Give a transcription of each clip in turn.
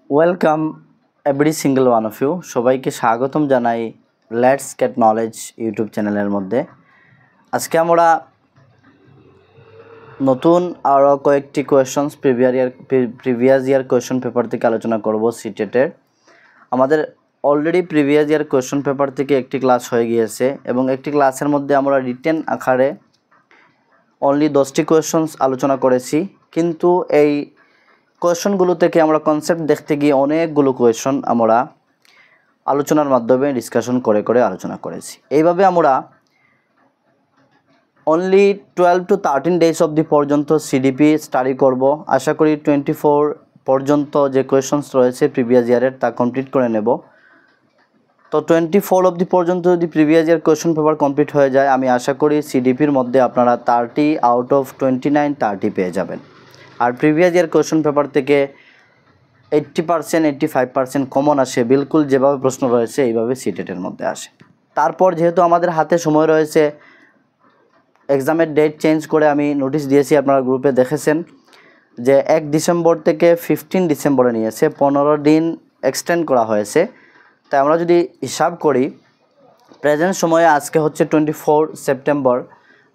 Welcome every single one of you. সবাইকে স্বাগতম জানাই লেটস গেট নলেজ ইউটিউব চ্যানেলের মধ্যে। আজকে আমরা নতুন আরও কয়েকটি questions previous year question paper থেকে আলোচনা করব সিটেটের। আমাদের already previous year question paper থেকে একটি ক্লাস হয়ে গিয়েছে এবং একটি ক্লাসের মধ্যে আমরা রিটেন আকারে অনলি 10টি কোয়েশনস আলোচনা করেছি, কিন্তু এই কোয়েশনগুলো থেকে আমরা কনসেপ্ট দেখতে গিয়ে অনেকগুলো কোয়েশন আমরা আলোচনার মাধ্যমে ডিসকাশন করে আলোচনা করেছি। এইভাবে আমরা অনলি 12 to 13 ডেজ অবধি পর্যন্ত সিডিপি স্টাডি করব। আশা করি 24 পর্যন্ত যে কোয়েশনস রয়েছে প্রিভিয়াস ইয়ারের তা কমপ্লিট করে নেব। তো 24 অবধি পর্যন্ত যদি previous year question paper complete হয়ে যায়, আমি আশা করি সিডিপির মধ্যে আপনারা 30 আউট অফ 29 30 পেয়ে যাবেন। আর প্রিভিয়াস ইয়ার কোয়েশন পেপার থেকে 80% 85% কমন আসে, বিলকুল যেভাবে প্রশ্ন রয়েছে এইভাবে সিটেটের মধ্যে আসে। তারপর যেহেতু আমাদের হাতে সময় রয়েছে, এক্সামের ডেট চেঞ্জ করে আমি নোটিশ দিয়েছি, আপনারা গ্রুপে দেখেছেন যে 1 ডিসেম্বর থেকে 15 ডিসেম্বরে নিয়েছে, 15 দিন এক্সটেন্ড করা হয়েছে। তাই আমরা যদি হিসাব করি, প্রেজেন্ট সময়ে আজকে হচ্ছে 24 সেপ্টেম্বর,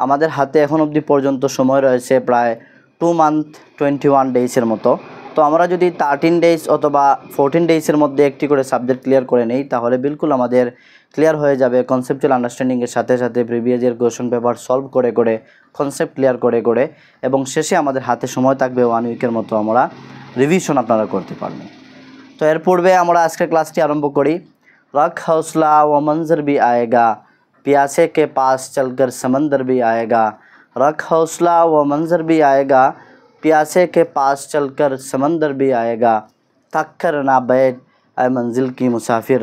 আমাদের হাতে এখন অবধি পর্যন্ত সময় রয়েছে প্রায় 2 মান্থ 21 ডেইসের মতো। তো আমরা যদি 13 ডেজ অথবা 14 ডেইসের মধ্যে একটি করে সাবজেক্ট ক্লিয়ার করে নেই, তাহলে বিলকুল আমাদের ক্লিয়ার হয়ে যাবে কনসেপচুয়াল আন্ডারস্ট্যান্ডিংয়ের সাথে সাথে previous year question paper solve করে কনসেপ্ট ক্লিয়ার করে এবং শেষে আমাদের হাতে সময় থাকবে 1 উইকের মতো, আমরা রিভিশন আপনারা করতে পারবেন। তো এর পূর্বে আমরা আজকের ক্লাসটি আরম্ভ করি। रख हौसला वो मंजर भी आएगा, प्यासे के पास चलकर समंदर भी आएगा। रख हौसला वो मंजर भी आएगा, प्यासे के पास चलकर समंदर भी आएगा। थक कर ना बैठ ऐ मंजिल की मुसाफिर,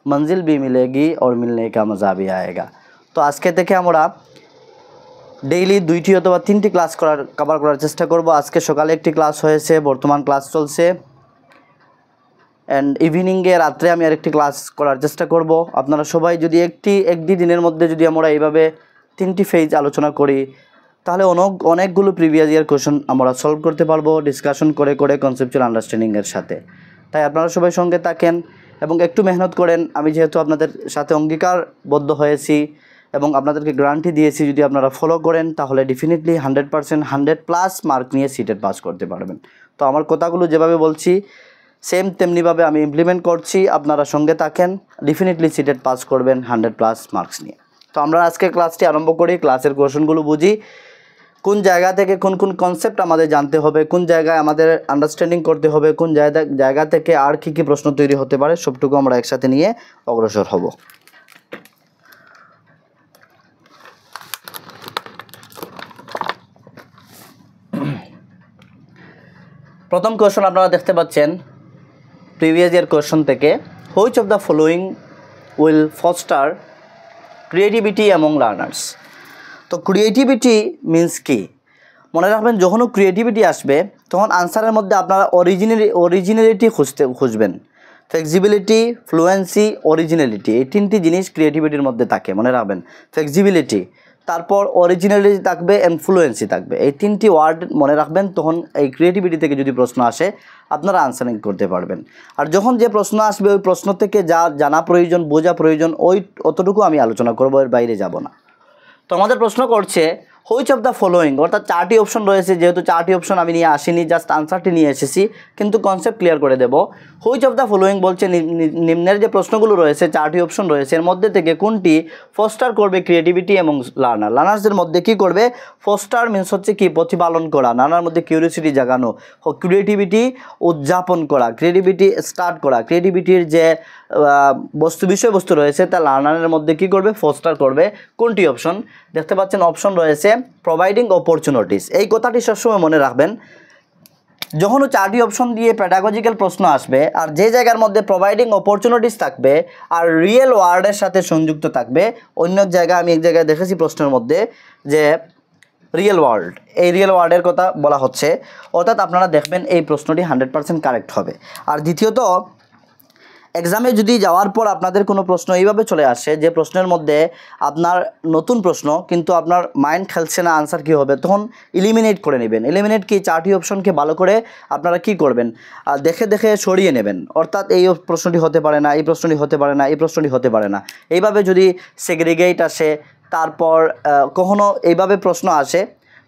मंजिल भी मिलेगी और मिलने का मज़ा भी आएगा। तो আজকে থেকে আমরা ডেইলি 2টি অথবা 3টি ক্লাস কভার করার চেষ্টা করব। আজকে সকালে একটি ক্লাস হয়েছে, বর্তমান ক্লাস চলছে, অ্যান্ড ইভিনিংয়ে রাত্রে আমি আরেকটি ক্লাস করার চেষ্টা করব। আপনারা সবাই যদি একটি দিনের মধ্যে যদি আমরা এইভাবে 3টি ফেজ আলোচনা করি, তাহলে অনেকগুলো প্রিভিয়াস ইয়ার কোয়েশন আমরা সলভ করতে পারবো ডিসকাশন করে কনসেপচুয়াল আন্ডারস্ট্যান্ডিংয়ের সাথে। তাই আপনারা সবাই সঙ্গে থাকেন এবং একটু মেহনত করেন। আমি যেহেতু আপনাদের সাথে অঙ্গীকারবদ্ধ হয়েছি এবং আপনাদেরকে গ্যারান্টি দিয়েছি, যদি আপনারা ফলো করেন তাহলে ডেফিনেটলি 100% 100+ মার্ক নিয়ে সিটেট পাস করতে পারবেন। তো আমার কথাগুলো যেভাবে বলছি সেম তেমনিভাবে আমি ইমপ্লিমেন্ট করছি, আপনারা সঙ্গে থাকেন, ডেফিনেটলি সিটেট পাস করবেন 100+ মার্কস নিয়ে। তো আমরা আজকে ক্লাসটি আরম্ভ করি, ক্লাসের কোয়েশনগুলো বুঝি, কোন জায়গা থেকে কোন কনসেপ্ট আমাদের জানতে হবে, কোন জায়গায় আমাদের আন্ডারস্ট্যান্ডিং করতে হবে, কোন জায়গা থেকে আর কী প্রশ্ন তৈরি হতে পারে, সবটুকু আমরা একসাথে নিয়ে অগ্রসর হব। প্রথম কোয়েশন আপনারা দেখতে পাচ্ছেন প্রিভিয়াস ইয়ার কোয়েশন থেকে, which of the following will foster creativity among learners. তো ক্রিয়েটিভিটি মিন্স কি? মনে রাখবেন, যখনও ক্রিয়েটিভিটি আসবে তখন আনসারের মধ্যে আপনারা অরিজিনালিটি খুঁজবেন। ফ্লেক্সিবিলিটি, ফ্লুয়েন্সি, অরিজিনালিটি, এই 3টি জিনিস ক্রিয়েটিভিটির মধ্যে থাকে, মনে রাখবেন। ফ্লেক্সিবিলিটি, তারপর অরিজিনালিটি থাকবে, ফ্লুয়েন্সি থাকবে, এই 3টি ওয়ার্ড মনে রাখবেন। তখন এই ক্রিয়েটিভিটি থেকে যদি প্রশ্ন আসে আপনারা আনসারিং করতে পারবেন। আর যখন যে প্রশ্ন আসবে ওই প্রশ্ন থেকে যা জানা প্রয়োজন, বোঝা প্রয়োজন, অতটুকু আমি আলোচনা করবো, এর বাইরে যাব না। তো আমাদের প্রশ্ন করছে হুইচ অফ দ্য ফলোয়িং, অর্থাৎ 4টি অপশন রয়েছে, যেহেতু 4টি অপশন আমি নিয়ে আসিনি, জাস্ট আনসারটি নিয়ে এসেছি, কিন্তু কনসেপ্ট ক্লিয়ার করে দেব। হুইচ অফ দ্য ফলোয়িং বলছে নিম্নের যে প্রশ্নগুলো রয়েছে, 4টি অপশন রয়েছে, এর মধ্যে থেকে কোনটি ফস্টার করবে ক্রিয়েটিভিটি এবং লার্নার্সদের মধ্যে কি করবে? ফস্টার মিনস হচ্ছে কি? প্রতিপালন করা, নানার মধ্যে কিউরিওসিটি জাগানো, ক্রিয়েটিভিটি উদযাপন করা, ক্রিয়েটিভিটি স্টার্ট করা, ক্রিয়েটিভিটির যে বিষয়বস্তু রয়েছে তা লার্নারের মধ্যে কি করবে? ফস্টার করবে। কোনটি অপশন দেখতে পাচ্ছেন? অপশন রয়েছে প্রোভাইডিং অপরচুনিটিস। এই কথাটি সবসময় মনে রাখবেন, যখনও 4টি অপশন দিয়ে প্যাডাগজিক্যাল প্রশ্ন আসবে আর যে জায়গার মধ্যে প্রোভাইডিং অপরচুনিটিস থাকবে আর রিয়েল ওয়ার্ডের সাথে সংযুক্ত থাকবে, অন্য জায়গায় আমি এক জায়গায় দেখেছি প্রশ্নের মধ্যে যে রিয়েল ওয়ার্ল্ড, এই রিয়েল ওয়ার্ল্ডের কথা বলা হচ্ছে, অর্থাৎ আপনারা দেখবেন এই প্রশ্নটি 100% কারেক্ট হবে। আর দ্বিতীয়ত এক্সামে যদি যাওয়ার পর আপনাদের কোনো প্রশ্ন এইভাবে চলে আসে যে প্রশ্নের মধ্যে আপনার নতুন প্রশ্ন কিন্তু আপনার মাইন্ড খেলছে না আনসার কী হবে, তখন ইলিমিনেট করে নেবেন। এলিমিনেট কি, 4টি অপশনকে ভালো করে আপনারা কি করবেন, দেখে দেখে সরিয়ে নেবেন। অর্থাৎ এই প্রশ্নটি হতে পারে না, এই প্রশ্নটি হতে পারে না, এই প্রশ্নটি হতে পারে না। এইভাবে যদি সেগ্রিগেট আসে, তারপর কখনো এইভাবে প্রশ্ন আসে,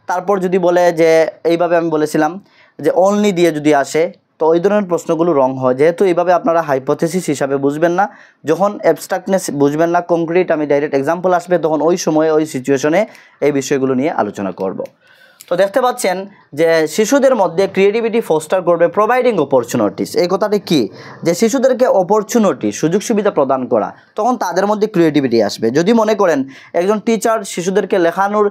তারপর যদি বলে যে এইভাবে আমি বলেছিলাম যে অনলি দিয়ে যদি আসে, তো ওই ধরনের প্রশ্নগুলো রং হয়। যেহেতু এইভাবে আপনারা হাইপোথেসিস হিসাবে বুঝবেন না, যখন অ্যাবস্ট্রাক্টনেস বুঝবেন না, কংক্রিট আমি ডাইরেক্ট এক্সাম্পল আসবে, তখন ওই সময়ে ওই সিচুয়েশনে এই বিষয়গুলো নিয়ে আলোচনা করব। তো দেখতে পাচ্ছেন যে শিশুদের মধ্যে ক্রিয়েটিভিটি ফস্টার করবে প্রোভাইডিং অপরচুনিটিস। এই কথাটি কি, যে শিশুদেরকে অপরচুনিটি, সুযোগ সুবিধা প্রদান করা, তখন তাদের মধ্যে ক্রিয়েটিভিটি আসবে। যদি মনে করেন একজন টিচার শিশুদেরকে লেখানোর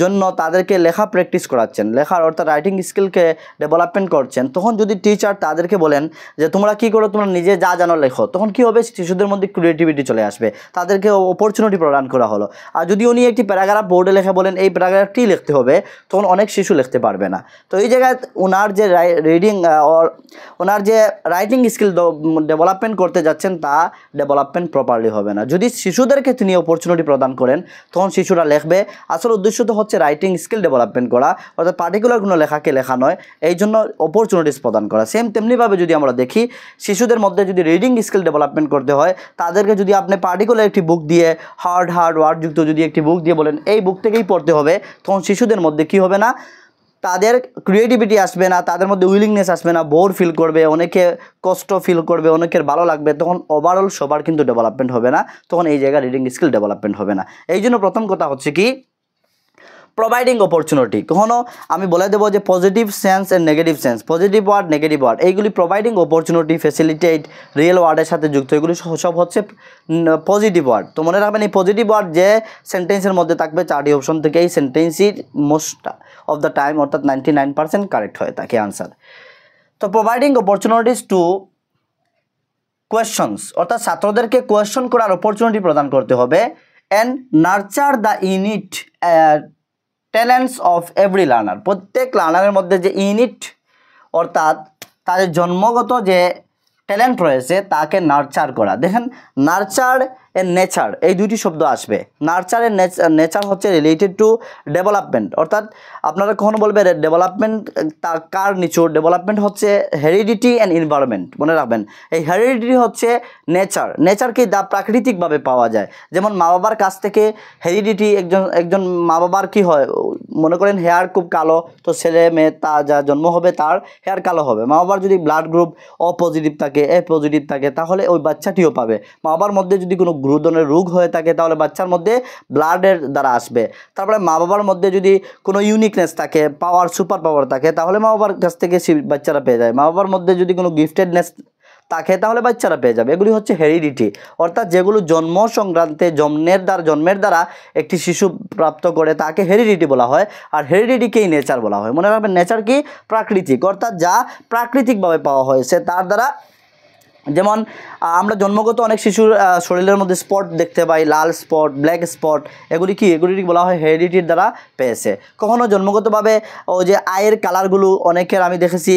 জন্য তাদেরকে লেখা প্র্যাকটিস করাচ্ছেন, লেখার অর্থাৎ রাইটিং স্কিলকে ডেভেলপমেন্ট করছেন, তখন যদি টিচার তাদেরকে বলেন যে তোমরা কি করো, তোমরা নিজে যা জানো লেখো, তখন কি হবে, শিশুদের মধ্যে ক্রিয়েটিভিটি চলে আসবে, তাদেরকে অপরচুনিটি প্রদান করা হলো। আর যদি উনি একটি প্যারাগ্রাফ বোর্ডে লেখা বলেন এই প্যারাগ্রাফটি লিখতে হবে, তখন অনেক শিশু লিখতে পারবে না। তো এই জায়গায় ওনার যে ওনার যে রাইটিং স্কিল ডেভেলপমেন্ট করতে যাচ্ছেন তা ডেভেলপমেন্ট প্রপারলি হবে না। যদি শিশুদেরকে তিনি অপরচুনিটি প্রদান করেন, তখন শিশুরা লিখবে। আসল উদ্দেশ্য তো হচ্ছে রাইটিং স্কিল ডেভেলপমেন্ট করা, অর্থাৎ পার্টিকুলার কোনো লেখাকে লেখা নয়, এই জন্য অপরচুনিটিস প্রদান করা। সেম তেমনিভাবে যদি আমরা দেখি, শিশুদের মধ্যে যদি রিডিং স্কিল ডেভেলপমেন্ট করতে হয়, তাদেরকে যদি আপনি পার্টিকুলার একটি বুক দিয়ে হার্ড ওয়ার্ডযুক্ত যদি একটি বুক দিয়ে বলেন এই বুক থেকেই পড়তে হবে, তখন শিশুদের মধ্যে কি হবে না, তাদের ক্রিয়েটিভিটি আসবে না, তাদের মধ্যে উইলিংনেস আসবে না, বোর ফিল করবে, অনেকে কষ্ট ফিল করবে, অনেকের ভালো লাগবে, তখন ওভারঅল সবার কিন্তু ডেভেলপমেন্ট হবে না, তখন এই জায়গায় রিডিং স্কিল ডেভেলপমেন্ট হবে না। এই জন্য প্রথম কথা হচ্ছে কি, প্রোভাইডিং অপরচুনিটি। কখনো আমি বলে দেবো যে positive sense and negative sense, positive word negative word, এইগুলি প্রোভাইডিং অপরচুনিটি, ফ্যাসিলিটেট, রিয়েল ওয়ার্ডের সাথে যুক্ত, এগুলি সব হচ্ছে পজিটিভ ওয়ার্ড। তো মনে রাখবেন এই পজিটিভ ওয়ার্ড যে সেন্টেন্সের মধ্যে থাকবে 4টি অপশন থেকে, এই সেন্টেন্সই মোস্ট অফ দ্য টাইম অর্থাৎ 99% কারেক্ট হয়ে থাকে আনসার। তো প্রোভাইডিং অপরচুনিটিস টু কোয়েশ্চনস, অর্থাৎ ছাত্রদেরকে কোয়েশ্চন করার অপরচুনিটি প্রদান করতে হবে। And nurture the unit talents of every learner, প্রত্যেক লার্নারের মধ্যে যে ইউনিট অর্থাৎ তাদের জন্মগত যে ট্যালেন্ট রয়েছে তাকে নার্চার করা। দেখেন নার্চার এর নেচার, এই দুইটি শব্দ আসবে। নার্চার এর নেচার হচ্ছে রিলেটেড টু ডেভেলপমেন্ট, অর্থাৎ আপনারা কখনো বলবে ডেভেলপমেন্ট কার নিচুর, ডেভেলপমেন্ট হচ্ছে হেরিডিটি অ্যান্ড এনভায়রনমেন্ট। মনে রাখবেন এই হেরিডিটি হচ্ছে নেচার, নেচারকে যা প্রাকৃতিকভাবে পাওয়া যায়। যেমন মা বাবার কাছ থেকে হেরিডিটি, একজন মা বাবার কি হয়, মনে করেন হেয়ার খুব কালো, তো ছেলে মেয়ে তা যা জন্ম হবে তার হেয়ার কালো হবে। মা বাবার যদি ব্লাড গ্রুপ ও পজিটিভ থাকে, এ পজিটিভ থাকে, তাহলে ওই বাচ্চাটিও পাবে। মা বাবার মধ্যে যদি কোনো ধরনের রোগ হয়ে থাকে, তাহলে বাচ্চার মধ্যে ব্লাডের দ্বারা আসবে। তারপরে মা বাবার মধ্যে যদি কোনো ইউনিকনেস থাকে, পাওয়ার, সুপার পাওয়ার থাকে, তাহলে মা বাবার কাছ থেকে বাচ্চারা পেয়ে যায়। মা বাবার মধ্যে যদি কোনো গিফটেডনেস থাকে, তাহলে বাচ্চারা পেয়ে যাবে। এগুলি হচ্ছে হেরিডিটি, অর্থাৎ যেগুলো জন্ম সংক্রান্তে জন্মের দ্বারা একটি শিশু প্রাপ্ত করে তাকে হেরিডিটি বলা হয়। আর হেরিডিটিকেই নেচার বলা হয়। মনে রাখবেন নেচার কি, প্রাকৃতিক, অর্থাৎ যা প্রাকৃতিকভাবে পাওয়া হয়েছে তার দ্বারা। যেমন আমরা জন্মগত অনেক শিশুর শরীরের মধ্যে স্পট দেখতে পাই, লাল স্পট, ব্ল্যাক স্পট, এগুলি বলা হয় হেরিডিটির দ্বারা পেয়েছে। কখনো জন্মগতভাবে ও যে আয়ের কালারগুলো অনেকের আমি দেখেছি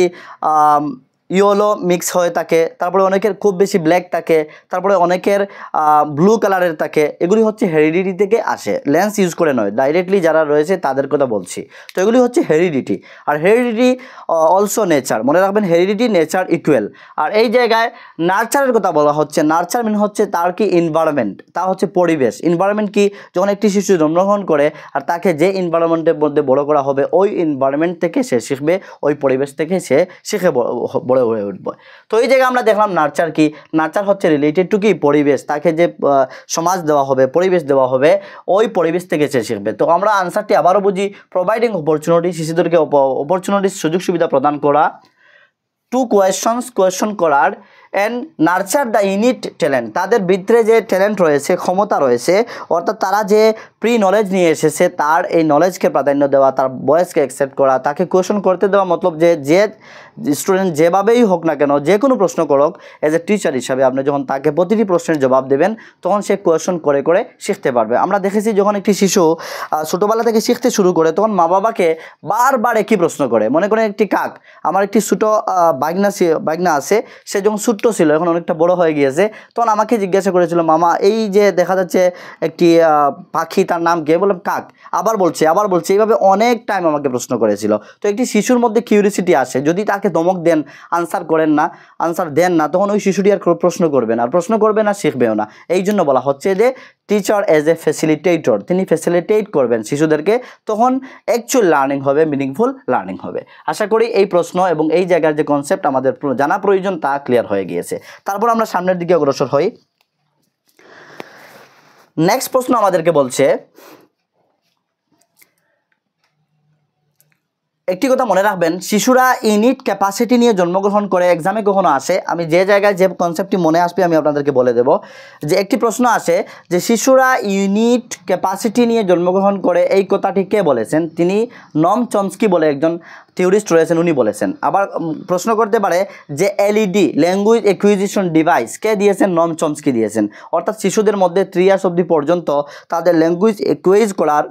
ইয়েলো মিক্স হয়ে থাকে, তারপরে অনেকের খুব বেশি ব্ল্যাক থাকে, তারপরে অনেকের ব্লু কালারের থাকে, এগুলি হচ্ছে হেরিডিটি থেকে আসে, লেন্স ইউজ করে নয়, ডাইরেক্টলি যারা রয়েছে তাদের কথা বলছি। তো এগুলি হচ্ছে হেরিডিটি। আর হেরিডিটি অলসো নেচার, মনে রাখবেন হেরিডিটি নেচার ইকুয়াল। আর এই জায়গায় নার্চারের কথা বলা হচ্ছে, নার্চার মিন হচ্ছে তার কি এনভায়রনমেন্ট, তা হচ্ছে পরিবেশ। এনভায়রনমেন্ট কি, যখন একটি শিশু জন্মগ্রহণ করে আর তাকে যে এনভায়রনমেন্টের মধ্যে বড় করা হবে, ওই এনভায়রনমেন্ট থেকে সে শিখবে, ওই পরিবেশ থেকে সে শিখে বড় হয়ে উঠবে। তো এই জায়গায় আমরা দেখলাম নার্চার কি, নার্চার হচ্ছে রিলেটেড টু কি, পরিবেশ, তাকে যে সমাজ দেওয়া হবে, পরিবেশ দেওয়া হবে, ওই পরিবেশ থেকে সে শিখবে। তো আমরা আনসারটি আবারও বুঝি, প্রোভাইডিং অপরচুনিটি, শিশুদেরকে অপরচুনিটির সুযোগ সুবিধা প্রদান করা, টু কোয়েশ্চন করার, and nurture the unit talent, তাদের ভিতরে যে ট্যালেন্ট রয়েছে, ক্ষমতা রয়েছে, অর্থাৎ তারা যে প্রি নলেজ নিয়ে এসেছে তার এই নলেজকে প্রাধান্য দেওয়া, তার বয়েসকে অ্যাকসেপ্ট করা, তাকে কোয়েশ্চন করতে দেওয়া। মতলব যে স্টুডেন্ট যেভাবেই হোক না কেন, যে কোনো প্রশ্ন করুক, এজ এ টিচার হিসাবে আপনি যখন তাকে প্রতিটি প্রশ্নের জবাব দেবেন, তখন সে কোয়েশ্চন করে করে শিখতে পারবে। আমরা দেখেছি যখন একটি শিশু ছোটোবেলা থেকে শিখতে শুরু করে, তখন মা বাবাকে বারবার একই প্রশ্ন করে। মনে করেন একটি কাক, আমার একটি ছোটো বাগনা আছে, সে যখন ছোটো ছোট্ট ছিল, এখন অনেকটা বড় হয়ে গিয়েছে। তখন আমাকে জিজ্ঞাসা করেছিল, মামা এই যে দেখা যাচ্ছে একটি পাখি, তার নাম কি? বললাম কাক। আবার বলছে এইভাবে অনেক টাইম আমাকে প্রশ্ন করেছিল। তো একটি শিশুর মধ্যে কিউরিসিটি আসে, যদি তাকে ধমক দেন, আনসার দেন না, তখন ওই শিশুটি আর প্রশ্ন করবে না, শিখবেও না। এই জন্য বলা হচ্ছে যে টিচার এজ এ ফ্যাসিলিটেটর, তিনি ফ্যাসিলিটেট করবেন শিশুদেরকে, তখন অ্যাকচুয়াল লার্নিং হবে, মিনিংফুল লার্নিং হবে। আশা করি এই প্রশ্ন এবং এই জায়গার যে কনসেপ্ট আমাদের জানা প্রয়োজন তা ক্লিয়ার হয়ে গিয়েছে। তারপর আমরা সামনের দিকে অগ্রসর হই। নেক্সট প্রশ্ন আমাদেরকে বলছে, একটি কথা মনে রাখবেন, শিশুরা ইউনিট ক্যাপাসিটি নিয়ে জন্মগ্রহণ করে, এক্সামে কখনো আসে, আমি যে জায়গায় যে কনসেপ্টটি মনে আসবে আমি আপনাদেরকে বলে দেব, যে একটি প্রশ্ন আসে যে শিশুরা ইউনিট ক্যাপাসিটি নিয়ে জন্মগ্রহণ করে, এই কথাটি কে বলেছেন? তিনি নম চমস্কি বলে একজন থিওরিস্ট রয়েছেন, উনি বলেছেন। আবার প্রশ্ন করতে পারে যে এলইডি, ল্যাঙ্গুয়েজ অ্যাকুইজিশন ডিভাইস, কে দিয়েছেন? নম চমস্কি দিয়েছেন। অর্থাৎ শিশুদের মধ্যে 3 ইয়ার্স অবধি পর্যন্ত তাদের ল্যাঙ্গুয়েজ অ্যাকুইজ করার,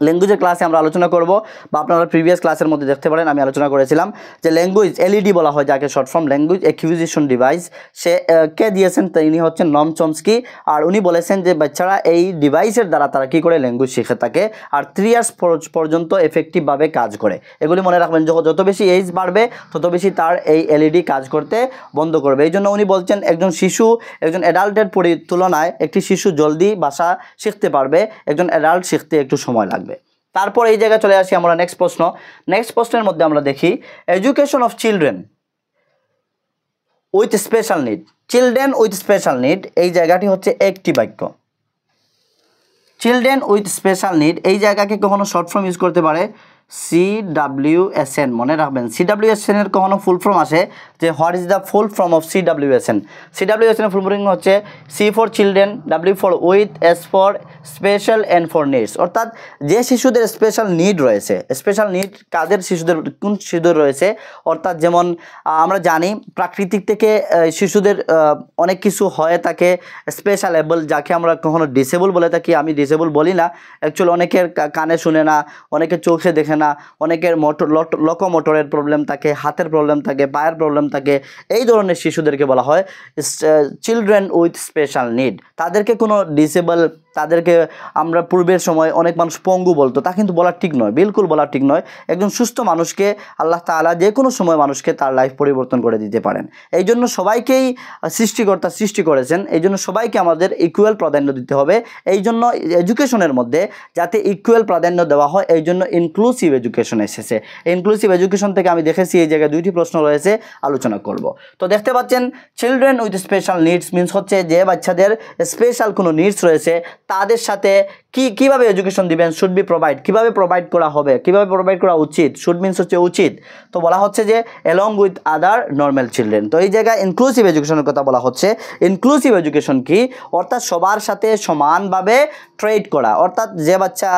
ল্যাঙ্গুয়েজের ক্লাসে আমরা আলোচনা করব, বা আপনারা প্রিভিয়াস ক্লাসের মধ্যে দেখতে পারেন, আমি আলোচনা করেছিলাম যে ল্যাঙ্গুয়েজ এলইডি বলা হয় যাকে, short form language acquisition device, সে কে দিয়েছেন? তিনি হচ্ছেন নম চমস্কি। আর উনি বলেছেন যে বাচ্চারা এই ডিভাইসের দ্বারা তারা কী করে ল্যাঙ্গুয়েজ শিখে থাকে, আর 3 ইয়ার্স পর্যন্ত এফেক্টিভভাবে কাজ করে। এগুলি মনে রাখবেন, যত বেশি এজ বাড়বে তত বেশি তার এই এলইডি কাজ করতে বন্ধ করবে। এই জন্য উনি বলছেন একজন শিশু একজন অ্যাডাল্টের তুলনায় একটি শিশু জলদি ভাষা শিখতে পারবে, একজন অ্যাডাল্ট শিখতে একটু সময় লাগবে। তারপর এই জায়গায় চলে আসি আমরা নেক্সট প্রশ্নের মধ্যে আমরা দেখি, education of children with special need. Children with special need, এই জায়গাটি হচ্ছে একটি বাক্য। চিলড্রেন উইথ স্পেশাল নিড, এই জায়গাকে কখনো শর্ট ফর্ম ইউজ করতে পারে CWSN। মনে রাখবেন, CWSN এর কখনো ফুল ফর্ম আসে যে what is the full form of CWSN। CWSN এর ফুল ফর্ম হচ্ছে C for children, W for with, S for special, N for needs. অর্থাৎ যে শিশুদের স্পেশাল নিড রয়েছে, স্পেশাল নিড কাদের? শিশুদের, কোন শিশুদের রয়েছে? অর্থাৎ যেমন আমরা জানি প্রাকৃতিক থেকে শিশুদের অনেক কিছু হয়ে থাকে স্পেশাল এবল, যাকে আমরা কখনো ডিসেবল বলে থাকি। আমি ডিসেবল বলি না, অ্যাকচুয়ালি অনেকের কানে শুনে না, অনেকের চোখে দেখে না, অনেকের লোকোমোটরের প্রবলেম থাকে, হাতের প্রবলেম থাকে, পায়ের প্রবলেম থাকে। এই ধরনের শিশুদেরকে বলা হয় চিলড্রেন উইথ স্পেশাল নিড। তাদেরকে কোনো ডিসেবল, তাদেরকে আমরা পূর্বের সময় অনেক মানুষ পঙ্গু বলতো, তা কিন্তু বলা ঠিক নয়, বিলকুল বলা ঠিক নয়। একজন সুস্থ মানুষকে আল্লাহ তাআলা যে কোনো সময় মানুষকে তার লাইফ পরিবর্তন করে দিতে পারেন। এই জন্য সবাইকেই সৃষ্টিকর্তা সৃষ্টি করেছেন, এই জন্য সবাইকে আমাদের ইকুয়াল প্রাধান্য দিতে হবে। এই জন্য এডুকেশনের মধ্যে যাতে ইকুয়াল প্রাধান্য দেওয়া হয়, এই জন্য ইনক্লুসিভ এডুকেশন এসেছে। ইনক্লুসিভ এডুকেশন থেকে আমি দেখেছি এই জায়গায় 2টি প্রশ্ন রয়েছে, আলোচনা করব। তো দেখতে পাচ্ছেন children with special needs means হচ্ছে যে বাচ্চাদের স্পেশাল কোনো নিডস রয়েছে, তাদের সাথে কিভাবে এডুকেশন দিবেন, শুড বি প্রোভাইড, কিভাবে প্রোভাইড করা হবে, কিভাবে প্রোভাইড করা উচিত। শুড মিনস হচ্ছে উচিত, তো বলা হচ্ছে যে along with other normal children. তো এই জায়গায় ইনক্লুসিভ এডুকেশনের কথা বলা হচ্ছে। ইনক্লুসিভ এডুকেশন কি? অর্থাৎ সবার সাথে সমানভাবে ট্রেড করা, অর্থাৎ যে বাচ্চা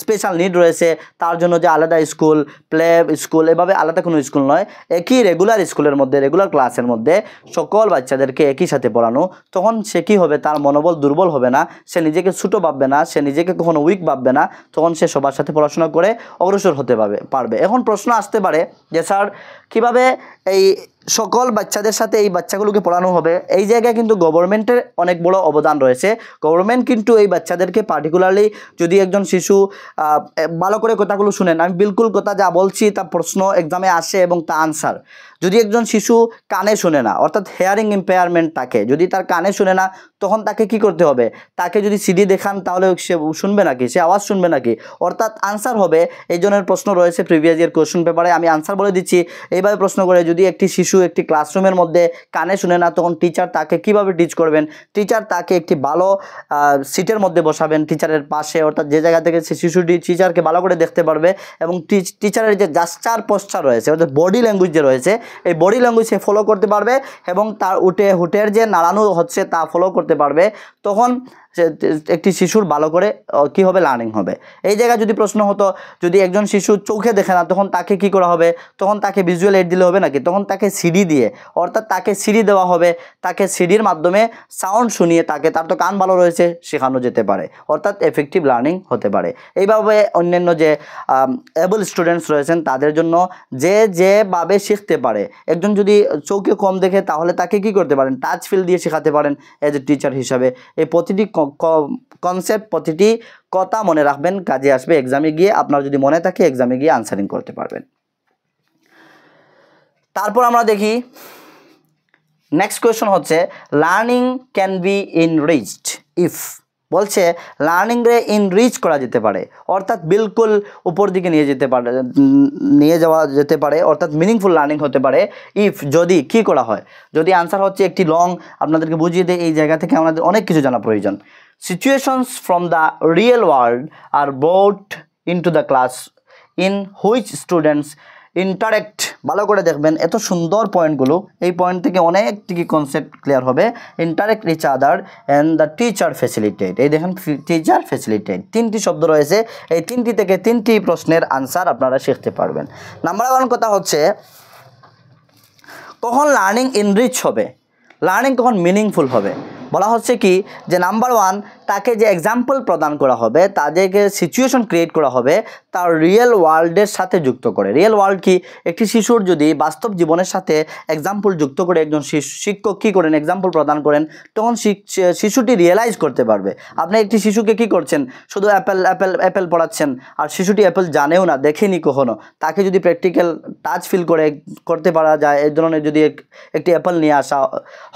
স্পেশাল নিড রয়েছে তার জন্য যে আলাদা স্কুল, প্লে স্কুল, এভাবে আলাদা কোনো স্কুল নয়, একই রেগুলার স্কুলের মধ্যে, রেগুলার ক্লাসের মধ্যে সকল বাচ্চাদেরকে একই সাথে পড়ানো। তখন সে কী হবে? তার মনোবল দুর্বল হবে না, সে নিজেকে ছোটো ভাববে না, সে নিজেকে কখনো উইক ভাববে না, তখন সে সবার সাথে পড়াশোনা করে অগ্রসর হতে পারবে। এখন প্রশ্ন আসতে পারে যে স্যার কীভাবে এই সকল বাচ্চাদের সাথে এই বাচ্চাগুলোকে পড়ানো হবে? এই জায়গায় কিন্তু গভর্নমেন্টের অনেক বড় অবদান রয়েছে। গভর্নমেন্ট কিন্তু এই বাচ্চাদেরকে পার্টিকুলারলি, যদি একজন শিশু ভালো করে কথাগুলো শুনেন, আমি বিলকুল কথা যা বলছি তা প্রশ্ন এক্সামে আসে এবং তা আনসার। যদি একজন শিশু কানে শুনে না, অর্থাৎ হেয়ারিং ইম্পেয়ারমেন্ট থাকে, যদি তার কানে শুনে না, তখন তাকে কি করতে হবে? তাকে যদি সিডি দেখান তাহলে সে শুনবে নাকি? সে আওয়াজ শুনবে নাকি? অর্থাৎ আনসার হবে। এই জনের প্রশ্ন রয়েছে প্রিভিয়াস ইয়ার কোয়েশ্চন পেপারে, আমি আনসার বলে দিচ্ছি। এইভাবে প্রশ্ন করে, যদি একটি শিশু একটি ক্লাসরুমের মধ্যে কানে শুনে না, তখন টিচার তাকে কিভাবে টিচ করবেন? টিচার তাকে একটি ভালো সিটের মধ্যে বসাবেন, টিচারের পাশে, অর্থাৎ যে জায়গা থেকে সে শিশুটি টিচারকে ভালো করে দেখতে পারবে, এবং টিচারের যে জাস্টার পোস্টার রয়েছে, অর্থাৎ বডি ল্যাঙ্গুয়েজ যে রয়েছে, এই বডি ল্যাঙ্গুয়েজ সে ফলো করতে পারবে, এবং তার হুটের যে নাড়ানো হচ্ছে তা ফলো করতে পারবে। তখন একটি শিশুর ভালো করে কি হবে, লার্নিং হবে। এই জায়গায় যদি প্রশ্ন হতো যদি একজন শিশু চোখে দেখে না তখন তাকে কি করা হবে, তখন তাকে ভিজুয়াল এইড দিলে হবে নাকি, তখন তাকে সিডি দিয়ে, অর্থাৎ তাকে সিডি দেওয়া হবে, তাকে সিডির মাধ্যমে সাউন্ড শুনিয়ে তাকে, তার তো কান ভালো রয়েছে, শেখানো যেতে পারে, অর্থাৎ এফেক্টিভ লার্নিং হতে পারে। এইভাবে অন্যান্য যে এবল স্টুডেন্টস রয়েছেন তাদের জন্য যেভাবে শিখতে পারে, একজন যদি চোখে কম দেখে তাহলে তাকে কি করতে পারেন, টাচ ফিল দিয়ে শেখাতে পারেন এজ এ টিচার হিসাবে। এই প্রতিটি কনসেপ্ট, প্রতিটি কথা মনে রাখবেন, কাজে আসবে এক্সামে গিয়ে, আপনার যদি মনে থাকে এক্সামে গিয়ে আনসারিং করতে পারবেন। তারপর আমরা দেখি নেক্সট কোয়েশ্চন হচ্ছে লার্নিং ক্যান বি ইনরিচড ইফ, বলছে লার্নিংয়ে ইনরিচ করা যেতে পারে, অর্থাৎ বিলকুল উপর দিকে নিয়ে যাওয়া যেতে পারে, অর্থাৎ মিনিংফুল লার্নিং হতে পারে ইফ, যদি কি করা হয়। যদি আনসার হচ্ছে একটি লং, আপনাদেরকে বুঝিয়ে দেয়, এই জায়গা থেকে আমাদের অনেক কিছু জানা প্রয়োজন। Situations from the real world আর brought into the class in which students interact, ভালো করে দেখবেন, এত সুন্দর পয়েন্টগুলো, এই পয়েন্ট থেকে অনেক থেকে কনসেপ্ট ক্লিয়ার হবে। Interact each other and the teacher facilitate, এই দেখেন টিচার ফ্যাসিলিটেট, তিনটি শব্দ রয়েছে, এই তিনটি থেকে তিনটি প্রশ্নের আনসার আপনারা শিখতে পারবেন। নাম্বার 1 কথা হচ্ছে কখন লার্নিং ইনরিচ হবে, লার্নিং কখন মিনিংফুল হবে। বলা হচ্ছে কি যে নাম্বার 1, তাকে যে এক্সাম্পল প্রদান করা হবে, তাদেরকে সিচুয়েশন ক্রিয়েট করা হবে তার রিয়েল ওয়ার্ল্ডের সাথে যুক্ত করে। রিয়েল ওয়ার্ল্ড কি, একটি শিশুর যদি বাস্তব জীবনের সাথে এক্সাম্পল যুক্ত করে একজন শিক্ষক কী করেন, এক্সাম্পল প্রদান করেন, তখন শিশুটি রিয়েলাইজ করতে পারবে। আপনি একটি শিশুকে কি করছেন, শুধু অ্যাপেল অ্যাপেল অ্যাপেল পড়াচ্ছেন, আর শিশুটি অ্যাপেল জানেও না, দেখেনি কখনো, তাকে যদি প্র্যাকটিক্যাল টাচ ফিল করতে পারা যায়, এই ধরনের যদি একটি অ্যাপেল নিয়ে আসা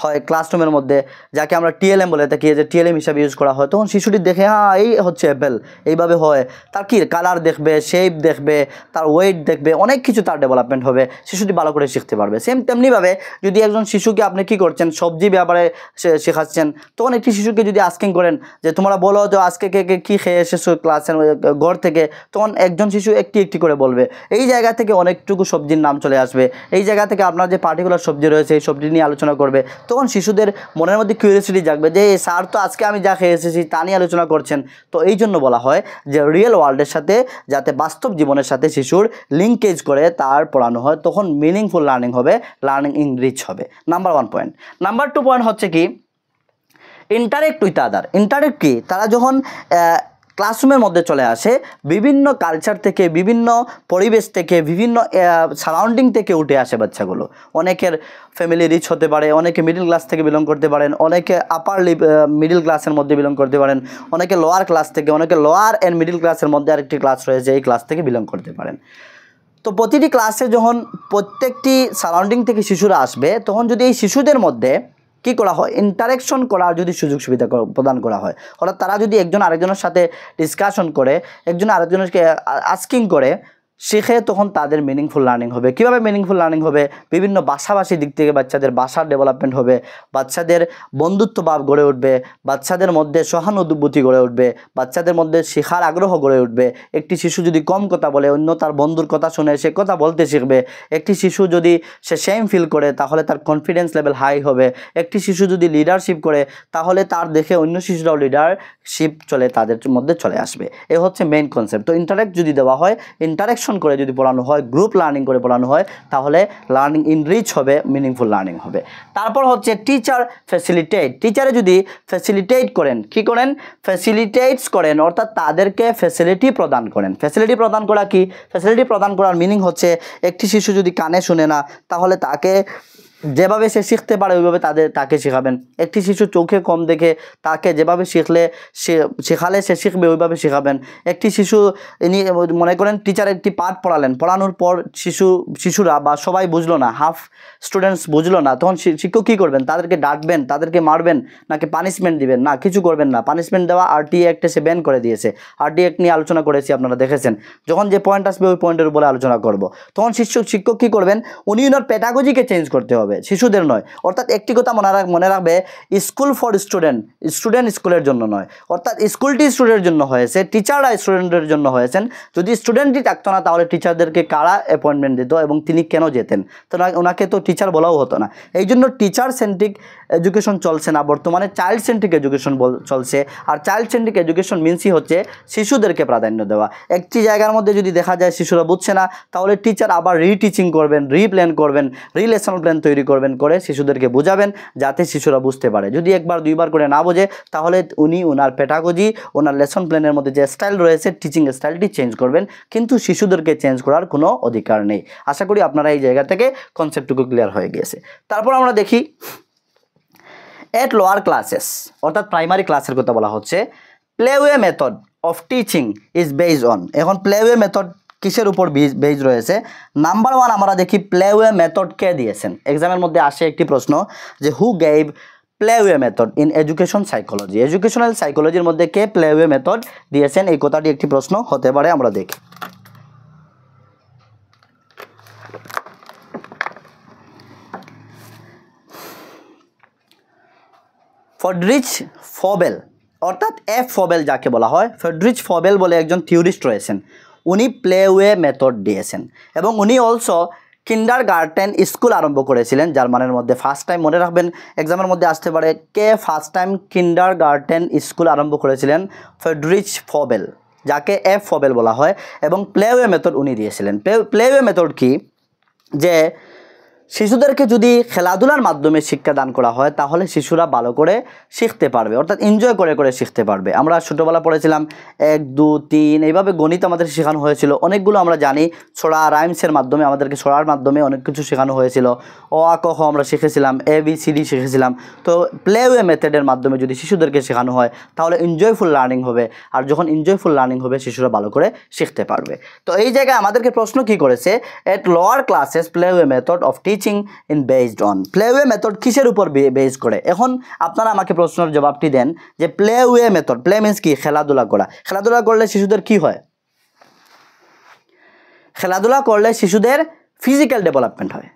হয় ক্লাসরুমের মধ্যে, যাকে আমরা টিএলএম বলে থাকি, যে টিএলএম হিসাবে ইউজ করা হয়, তখন শিশুটি দেখে হ্যাঁ এই হচ্ছে অ্যাপেল, এইভাবে হয়, তার কি কালার দেখবে, শেপ দেখবে, তার ওয়েট দেখবে, অনেক কিছু তার ডেভেলপমেন্ট হবে, শিশুটি ভালো করে শিখতে পারবে। তেমনিভাবে যদি একজন শিশুকে আপনি কি করছেন, সবজি ব্যাপারে শেখাচ্ছেন, তখন একটি শিশুকে যদি আস্কিং করেন যে তোমরা বলো তো আজকে কে কী খেয়ে এসেছো ক্লাসের ঘর থেকে, তখন একজন শিশু একটি একটি করে বলবে, এই জায়গা থেকে অনেকটুকু সবজির নাম চলে আসবে, এই জায়গা থেকে আপনার যে পার্টিকুলার সবজি রয়েছে এই সবজি নিয়ে আলোচনা করবে, তখন শিশুদের মনের মধ্যে কিউরিয়াসিটি জাগবে যে স্যার তো আজকে আমি যা খেয়ে এসেছি তা নিয়ে আলোচনা করছেন। তো এই জন্য বলা হয় যে রিয়েল ওয়ার্ল্ডের সাথে যাতে বাস্তব জীবনের সাথে শিশুর লিঙ্কেজ করে তার পড়ানো হয়, তখন মিনিংফুল লার্নিং হবে, লার্নিং ইনরিচ হবে। Number 1 point. নাম্বার 2 পয়েন্ট হচ্ছে কি ইন্টারেক্ট উইথ আদার। ইন্টারেক্ট কি, তারা যখন ক্লাসরুমের মধ্যে চলে আসে, বিভিন্ন কালচার থেকে, বিভিন্ন পরিবেশ থেকে, বিভিন্ন সারাউন্ডিং থেকে উঠে আসে বাচ্চাগুলো। অনেকের ফ্যামিলি রিচ হতে পারে, অনেকে মিডল ক্লাস থেকে বিলং করতে পারেন, অনেকে আপার মিডল ক্লাসের মধ্যে বিলং করতে পারেন, অনেকে লোয়ার ক্লাস থেকে, অনেকে লোয়ার অ্যান্ড মিডল ক্লাসের মধ্যে আরেকটি ক্লাস রয়েছে, এই ক্লাস থেকে বিলং করতে পারেন। তো প্রতিটি ক্লাসে যখন প্রত্যেকটি সারাউন্ডিং থেকে শিশুরা আসবে, তখন যদি এই শিশুদের মধ্যে কি করা হয়, ইন্টারেকশন করার যদি সুযোগ সুবিধা প্রদান করা হয়, অর্থাৎ তারা যদি একজন আরেকজনের সাথে ডিসকাশন করে, একজন আরেকজনকে আস্কিং করে শিখে, তখন তাদের মিনিংফুল লার্নিং হবে। কীভাবে মিনিংফুল লার্নিং হবে, বিভিন্ন ভাষাভাষী দিক থেকে বাচ্চাদের ভাষার ডেভেলপমেন্ট হবে, বাচ্চাদের বন্ধুত্বভাব গড়ে উঠবে, বাচ্চাদের মধ্যে সহানুভূতি গড়ে উঠবে, বাচ্চাদের মধ্যে শেখার আগ্রহ গড়ে উঠবে। একটি শিশু যদি কম কথা বলে, অন্য তার বন্ধুর কথা শুনে সে কথা বলতে শিখবে। একটি শিশু যদি সে সেম ফিল করে, তাহলে তার কনফিডেন্স লেভেল হাই হবে। একটি শিশু যদি লিডারশিপ করে, তাহলে তার দেখে অন্য শিশুরাও লিডারশিপ তাদের মধ্যে চলে আসবে। এ হচ্ছে মেইন কনসেপ্ট। তো ইন্টারেক্ট যদি দেওয়া হয়, ইন্টারেকশন করে যদি পড়ানো হয়, গ্রুপ লার্নিং করে পড়ানো হয়, তাহলে লার্নিং ইনরিচ হবে, মিনিংফুল লার্নিং হবে। তারপর হচ্ছে টিচার ফ্যাসিলিটেট। টিচারে যদি ফ্যাসিলিটেট করেন, কি করেন, ফ্যাসিলিটেটস করেন, অর্থাৎ তাদেরকে ফ্যাসিলিটি প্রদান করেন। ফ্যাসিলিটি প্রদান করা কি, ফ্যাসিলিটি প্রদান করার মিনিং হচ্ছে একটি শিশু যদি কানে শুনে না, তাহলে তাকে যেভাবে সে শিখতে পারে ওইভাবে তাকে শেখাবেন। একটি শিশু চোখে কম দেখে, তাকে যেভাবে শেখালে সে শিখবে ওইভাবে শেখাবেন। একটি শিশু মনে করেন টিচার একটি পাঠ পড়ালেন, পড়ানোর পর শিশুরা বা সবাই বুঝলো না, হাফ স্টুডেন্টস বুঝলো না, তখন শিক্ষক কী করবেন, তাদেরকে ডাকবেন, তাদেরকে মারবেন, নাকি পানিশমেন্ট দিবেন? না, কিছু করবেন না। পানিশমেন্ট দেওয়া RTA অ্যাক্টে সে ব্যান করে দিয়েছে। RTA অ্যাক্ট নিয়ে আলোচনা করেছি, আপনারা দেখেছেন। যখন যে পয়েন্ট আসবে ওই পয়েন্টের উপরে আলোচনা করব। তখন শিক্ষক কী করবেন, উনি ওনার প্যাডাগজিকে চেঞ্জ করতে হবে। হবে, শিশুদের নয়। অর্থাৎ একটি কথা মনে রাখবে, স্কুল ফর স্টুডেন্ট, স্টুডেন্ট স্কুলের জন্য নয়। অর্থাৎ স্কুলটি স্টুডেন্টের জন্য হয়েছে, টিচাররা স্টুডেন্টের জন্য হয়েছেন। যদি স্টুডেন্টই থাকতো না তাহলে টিচারদেরকে কারা অ্যাপয়েন্টমেন্ট দিত এবং তিনি কেন যেতেন? তো ওনাকে তো টিচার বলাও হতো না। এই জন্য টিচার সেন্ট্রিক এডুকেশন চলছে না, বর্তমানে চাইল্ড সেন্ট্রিক এডুকেশন চলছে। আর চাইল্ড সেন্ট্রিক এডুকেশন মিনসই হচ্ছে শিশুদেরকে প্রাধান্য দেওয়া। একটি জায়গার মধ্যে যদি দেখা যায় শিশুরা বুঝছে না, তাহলে টিচার আবার রিটিচিং করবেন, রিপ্ল্যান করবেন, রিলেশন প্ল্যান তৈরি করবেন, করে শিশুদেরকে বোঝাবেন যাতে শিশুরা বুঝতে পারে। যদি একবার দুইবার করে না বোঝে তাহলে উনি ওনার পেডাগজি, ওনার লেসন প্ল্যানের মধ্যে যে স্টাইল রয়েছে টিচিং স্টাইলটি চেঞ্জ করবেন, কিন্তু শিশুদেরকে চেঞ্জ করার কোনো অধিকার নেই। আশা করি আপনারা এই জায়গা থেকে কনসেপ্টটুকু ক্লিয়ার হয়ে গিয়েছে। তারপর আমরা দেখি এট লোয়ার ক্লাসেস, অর্থাৎ প্রাইমারি ক্লাসের কথা বলা হচ্ছে। Playway method of teaching is based on. এখন প্লেওয়ে মেথড কিসের উপর বেজ রয়েছে? নাম্বার 1 আমরা দেখি প্লেওয়ে মেথড কে দিয়েছেন। এক্সামের মধ্যে আসে একটি প্রশ্ন যে who gave playway method in education psychology. Educational সাইকোলজির মধ্যে কে প্লেওয়ে মেথড দিয়েছেন, এই কথাটি একটি প্রশ্ন হতে পারে। আমরা দেখি ফ্রেডরিচ ফবেল, অর্থাৎ এফ ফবেল যাকে বলা হয়, ফ্রেডরিচ ফবেল বলে একজন থিওরিস্ট রয়েছেন। উনি প্লেওয়ে মেথড দিয়েছেন এবং উনি অলসো কিন্ডারগার্টেন স্কুল আরম্ভ করেছিলেন জার্মানের মধ্যে। ফার্স্ট টাইম মনে রাখবেন, এক্সামের মধ্যে আসতে পারে কে ফার্স্ট টাইম কিন্ডারগার্টেন স্কুল আরম্ভ করেছিলেন? ফ্রেডরিচ ফবেল, যাকে এফ ফবেল বলা হয়, এবং প্লেওয়ে মেথড উনি দিয়েছিলেন। প্লেওয়ে মেথড কি? যে শিশুদেরকে যদি খেলাধুলার মাধ্যমে শিক্ষা দান করা হয় তাহলে শিশুরা ভালো করে শিখতে পারবে, অর্থাৎ এনজয় করে করে শিখতে পারবে। আমরা ছোটোবেলা পড়েছিলাম 1 2 3 এইভাবে গণিত আমাদের শেখানো হয়েছিল, অনেকগুলো আমরা জানি। ছড়া রাইমসের মাধ্যমে আমাদেরকে ছড়ার মাধ্যমে অনেক কিছু শেখানো হয়েছিল। অ আ ক খ আমরা শিখেছিলাম, ABCD শিখেছিলাম। তো প্লেওয়ে মেথডের মাধ্যমে যদি শিশুদেরকে শেখানো হয় তাহলে এনজয়ফুল লার্নিং হবে, আর যখন এনজয়ফুল লার্নিং হবে শিশুরা ভালো করে শিখতে পারবে। তো এই জায়গায় আমাদেরকে প্রশ্ন কি করেছে? At lower classes playway method of teaching in based on. Playway method কিসের উপর বেস করে? এখন আপনারা আমাকে প্রশ্নের জবাবটি দেন যে প্লেওয়ে মেথড, প্লে মিন্স কি? খেলাধুলা করা। খেলাধুলা করলে শিশুদের কি হয়? খেলাধুলা করলে শিশুদের ফিজিক্যাল ডেভেলপমেন্ট হয়,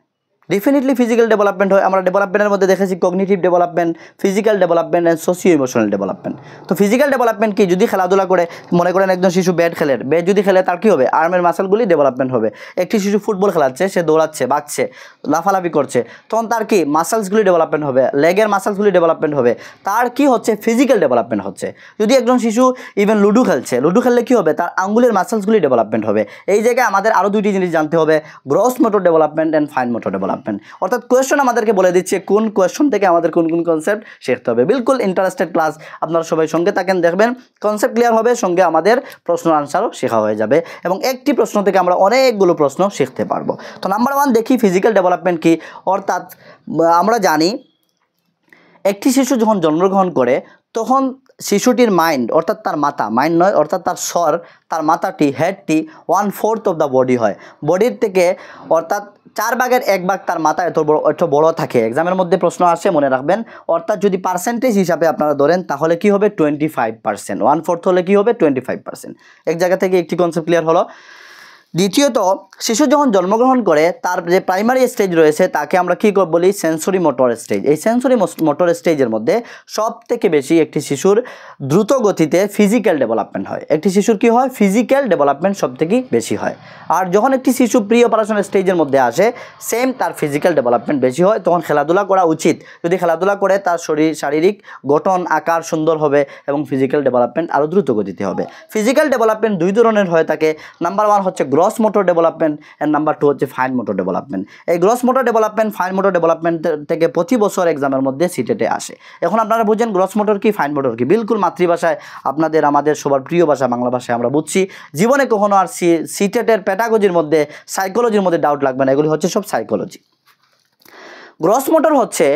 ডেফিনেটলি ফিজিক্যাল ডেভেলপমেন্ট হয়। আমরা ডেভেলপমেন্টের মধ্যে দেখেছি cognitive development, physical development and socio emotional development. তো ফিজিক্যাল ডেভেলপমেন্ট কি? যদি খেলাধুলা করে, মনে করেন একজন শিশু ব্যাট খেলে, ব্যাট যদি খেলে তার কী হবে? আর্মের মাসেলগুলি ডেভেলপমেন্ট হবে। একটি শিশু ফুটবল খেলাচ্ছে, সে দৌড়াচ্ছে, বাঁচছে, লাফালাফি করছে, তখন তার কি? মাসেলসগুলি ডেভেলপমেন্ট হবে, লেগের মাসেলসগুলি ডেভেলপমেন্ট হবে, তার কি হচ্ছে? ফিজিক্যাল ডেভেলপমেন্ট হচ্ছে। যদি একজন শিশু ইভেন লুডো খেলছে, লুডো খেললে কী হবে? তার আঙ্গুলের মাসেলসগুলি ডেভেলপমেন্ট হবে। এই জায়গায় আমাদের আরও দুইটি জিনিস জানতে হবে, gross motor development and fine motor development. অর্থাৎ কোয়েশ্চন আমাদেরকে বলে দিচ্ছে কোন কোয়েশ্চন থেকে আমাদের কোন কোন কনসেপ্ট শিখতে হবে। বিলকুল ইন্টারেস্টেড ক্লাস, আপনারা সবাই সঙ্গে থাকেন, দেখবেন কনসেপ্ট ক্লিয়ার হবে, সঙ্গে আমাদের প্রশ্ন আনসারও শেখা হয়ে যাবে এবং একটি প্রশ্ন থেকে আমরা অনেকগুলো প্রশ্ন শিখতে পারবো। তো নাম্বার 1 দেখি ফিজিক্যাল ডেভেলপমেন্ট কি। অর্থাৎ আমরা জানি একটি শিশু যখন জন্মগ্রহণ করে তখন শিশুটির মাইন্ড, অর্থাৎ তার মাথা, মাইন্ড নয়, অর্থাৎ তার স্বর, তার মাথাটি, হেডটি 1/4 অফ দ্য বডি হয়। বডির থেকে অর্থাৎ 4 ভাগের 1 ভাগ তার মাথা এত বড় থাকে। এক্সামের মধ্যে প্রশ্ন আসে, মনে রাখবেন। অর্থাৎ যদি পার্সেন্টেজ হিসাবে আপনারা ধরেন তাহলে কি হবে? 25%। 1/4 হলে কি হবে? 25%। এক জায়গা থেকে একটি কনসেপ্ট ক্লিয়ার হলো। দ্বিতীয়ত, শিশু যখন জন্মগ্রহণ করে তার যে প্রাইমারি স্টেজ রয়েছে তাকে আমরা কী বলি? Sensory motor stage. এই সেন্সরি মোটর স্টেজের মধ্যে সব থেকে বেশি একটি শিশুর দ্রুত গতিতে ফিজিক্যাল ডেভেলপমেন্ট হয়। একটি শিশুর কি হয়? ফিজিক্যাল ডেভেলপমেন্ট সব থেকে বেশি হয়। আর যখন একটি শিশু প্রি অপারেশন স্টেজের মধ্যে আসে, সেম তার ফিজিক্যাল ডেভেলপমেন্ট বেশি হয়। তখন খেলাধুলা করা উচিত। যদি খেলাধুলা করে তার শারীরিক গঠন আকার সুন্দর হবে এবং ফিজিক্যাল ডেভেলপমেন্ট আরও দ্রুত গতিতে হবে। ফিজিক্যাল ডেভেলপমেন্ট 2 ধরনের হয়ে থাকে। নাম্বার 1 হচ্ছে gross motor development and number 2 হচ্ছে ফাইন মোটর ডেভেলপমেন্ট। এই gross motor development, fine motor development থেকে প্রতি বছর এক্সামের মধ্যে সিটেটে আসে। এখন আপনারা বুঝেন গ্রস মোটর কি, ফাইন মোটর কি। বিলকুল মাতৃভাষায়, আপনাদের আমাদের সবার প্রিয় ভাষা বাংলা ভাষায় আমরা বুঝছি। জীবনে কখনো আর সিটেটের পেডাগজির মধ্যে, সাইকোলজির মধ্যে ডাউট লাগবে না, এগুলি হচ্ছে সব সাইকোলজি। গ্রস মোটর হচ্ছে